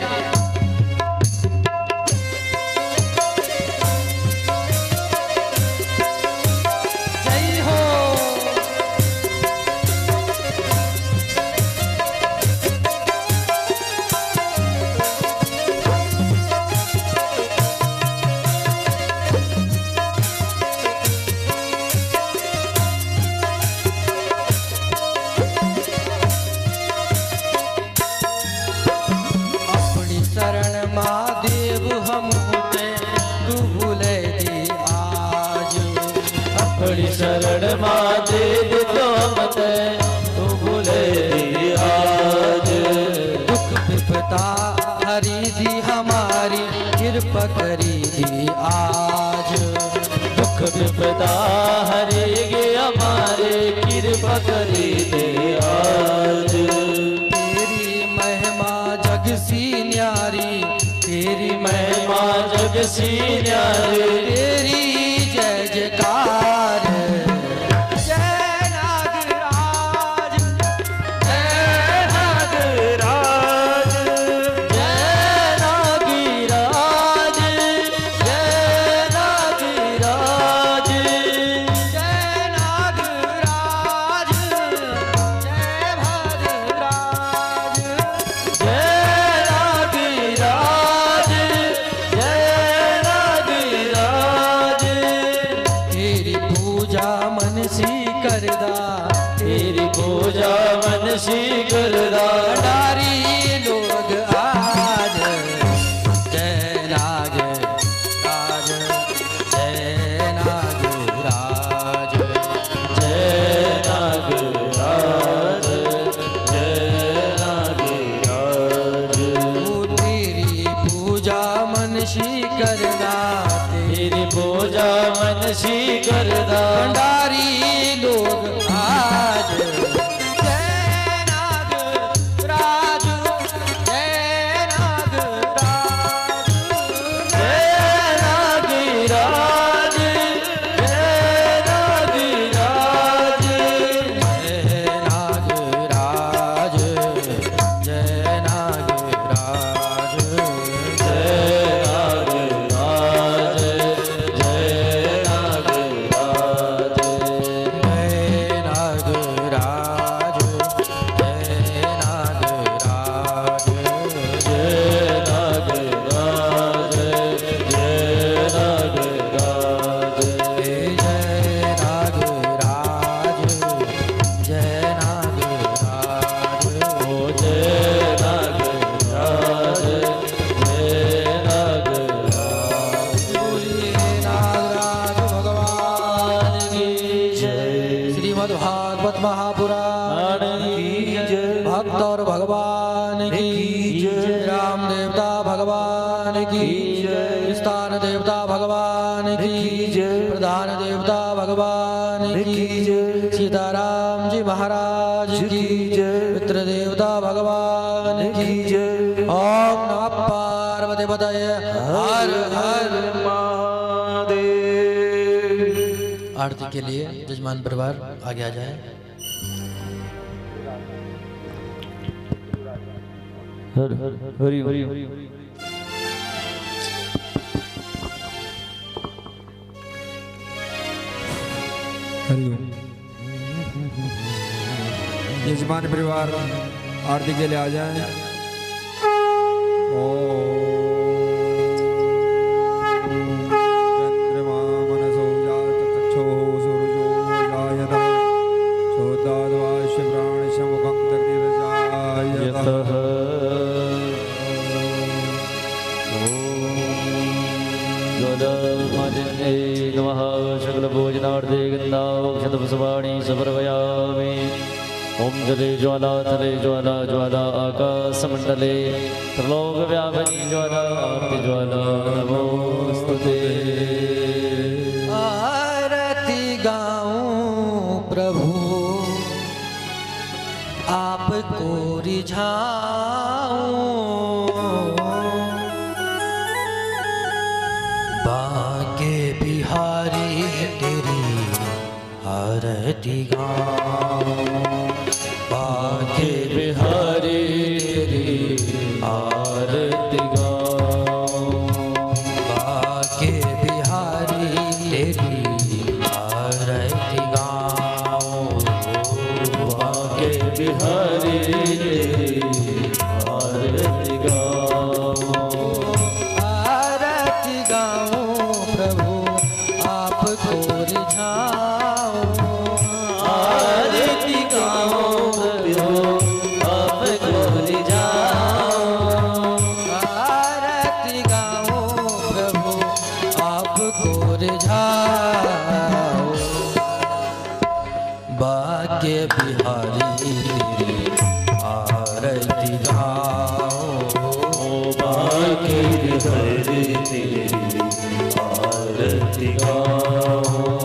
शरण महादेव तो मते तू भूले आज। दुख विपदा हरी दी हमारी कृपा करी दी आज। दुख विपदा हरी गे हमारे कृपा करी दे आज। तेरी महिमा जग सी न्यारी, तेरी महिमा जग सी न्यारी, तेरी जय जयकार। तेरी पूजा मनसी करदा भंडारी लोग आज। जय नाग राज, जय नाग राज, जय नाग राज, जय नाग राज। तेरी पूजा मनसी करदा, तेरी पूजा मनसी करदा भंडारी लोग आज। जय नाग राज, जय नाग राज, जय नाग राज, जय नाग राज, जय नाग राज, जय नाग राज, जय नाग राज, जय नाग राज। भागवत महापुराण की जय। भक्त और भगवान की जय। राम देवता भगवान की जय। स्थान देवता भगवान की जय। प्रधान देवता भगवान की जय। सीताराम जी महाराज की जय। पितृ देवता भगवान की जय। ओम नमः पार्वती पतये हर हर महादेव। आरती के लिए जजमान परिवार आगे आ जाए। हर हर हरि हरि हरि। यजमान परिवार आरती के लिए आ जाए। चंद्रमा मनसो जात चक्षो सूरजो जायत सोदाद्वाश्य प्राणिश मुखं तग्निरजायतः। नमः सकलभोजनार्थे गन्धाक्षतपुष्पाणि समर्पयामि। ओम जले ज्वाला तले ज्वाला ज्वाला आकाशमंडले त्रिलोकव्यापिनी ज्वाला आरती ज्वाला नमोस्तुते। आरती गाऊं प्रभु आपको रिझाऊं। बांके बिहारी तेरी आरती गाऊं। बिहारी तेरी आरती गाऊं। आरती गाऊं प्रभु आपको रिझाऊं। आरती गाऊं प्रभु आपको रिझाऊं। आरती गाऊं प्रभु आपको रिझाऊं। भाग्य बिहारी तेरी आरती गाऊं। भाग्य बिहारी तेरी आरती गाऊं।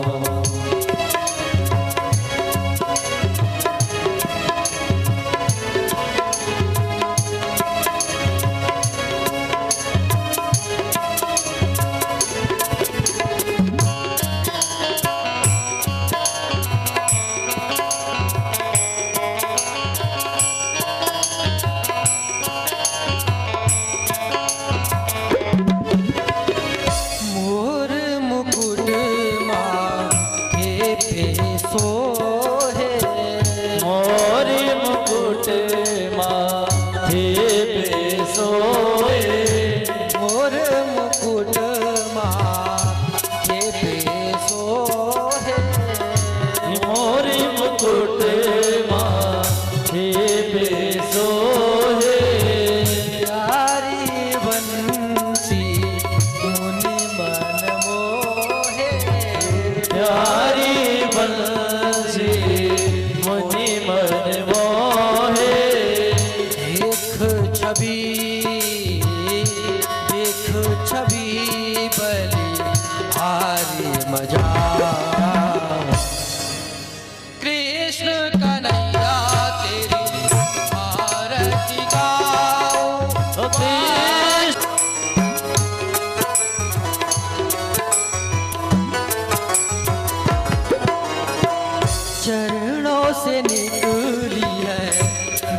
मोर मुकुट माथे पे सोहे। मोर मुकुट माथे पे सोए। मोर मुकुट माथे पे सोहे। मोर मुकुट माथे पे सोए। प्यारी बंसी मुनि मन मोहे। प्यारी बंसी मुनि मन मोहे। देख छवि बलि हारी मजा। कृष्ण कन्हैया तेरी आरती गाऊं। ओ कृष्ण चरणों से निकली है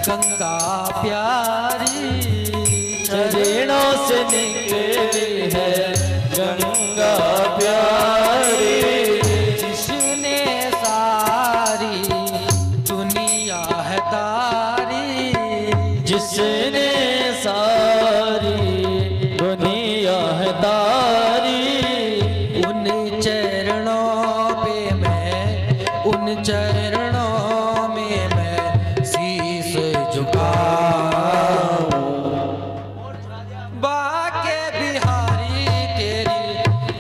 गंगा प्यारी। चरणों से निकली है गंगा प्यारी। जिसने सारी दुनिया है तारी। जिसने सारी दुनिया है तारी। उन चरणों पे मैं, उन चरणों में मैं शीश झुकाऊं। बाके बिहारी तेरी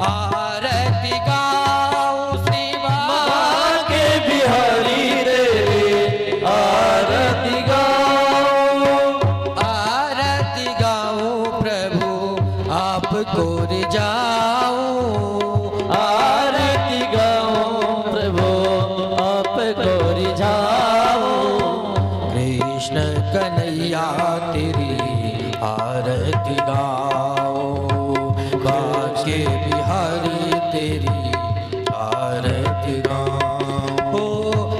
आरती गाऊं। श्री बाके बिहारी तेरी आरती गाऊं। आरती गाऊं प्रभु आपको रिझाऊं। आरती गाऊं प्रभु आपको रिझाऊं। कृष्ण कन्हैया तेरी आरती गाऊं। बाके बिहारी तेरी आरती गाऊं। हो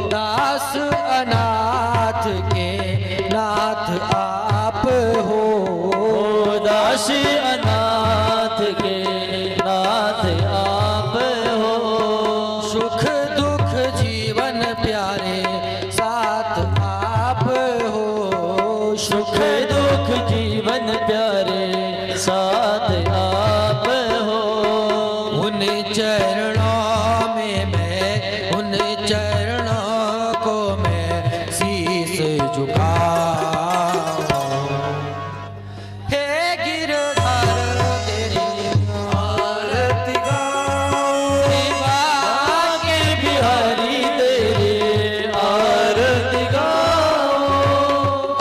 दास अनाथ के नाथ आप हो। ओ दास अनाथ के नाथ आप हो। सुख दुख जीवन प्यारे साथ आप हो। सुख दुख जीवन प्यारे साथ आप हो। उन चरणों में मैं, उन चरणों को मैं शीश झुकाऊं। हे गिरधर तेरी आरती गाऊं। बाके बिहारी तेरी आरती गाऊं।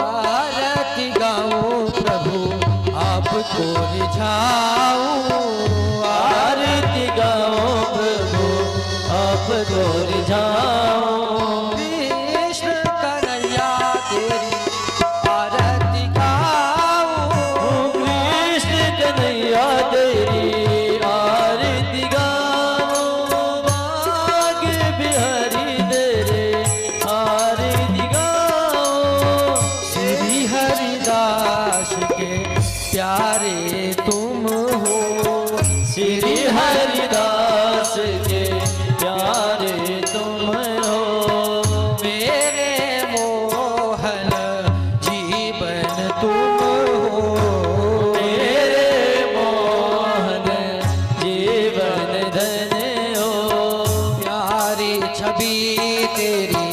आरती गाऊं प्रभु आपको रिझाऊं। आरती गाऊं प्रभु आपको रिझाऊं। कृष्ण कन्हैया तेरी आरती गाऊं। कृष्ण कन्हैया तेरी आरती गाऊं। बाके बिहारी तेरे आरती गाऊं। श्री हरिदास के प्यारे तुम हो। श्री हरिदास के प्यारे तुम हो। छवि तेरी,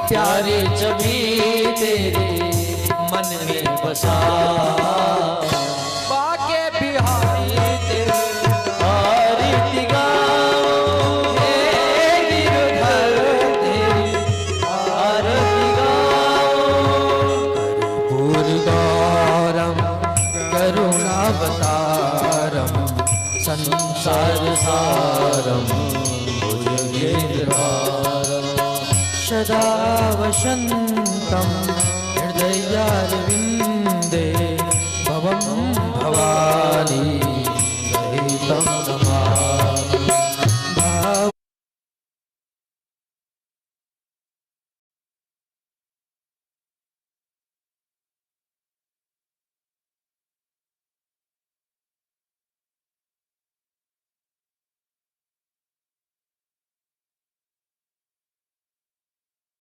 प्यारी छवि तेरे मन में बसा। बाके बिहारी तेरे आरती गाऊं, हे गिरधर तेरी आरती गाऊं। कर्पूरगौरम करुणावतारम संसार सारम भुजगेन्द्रहारम सदा वसन्तं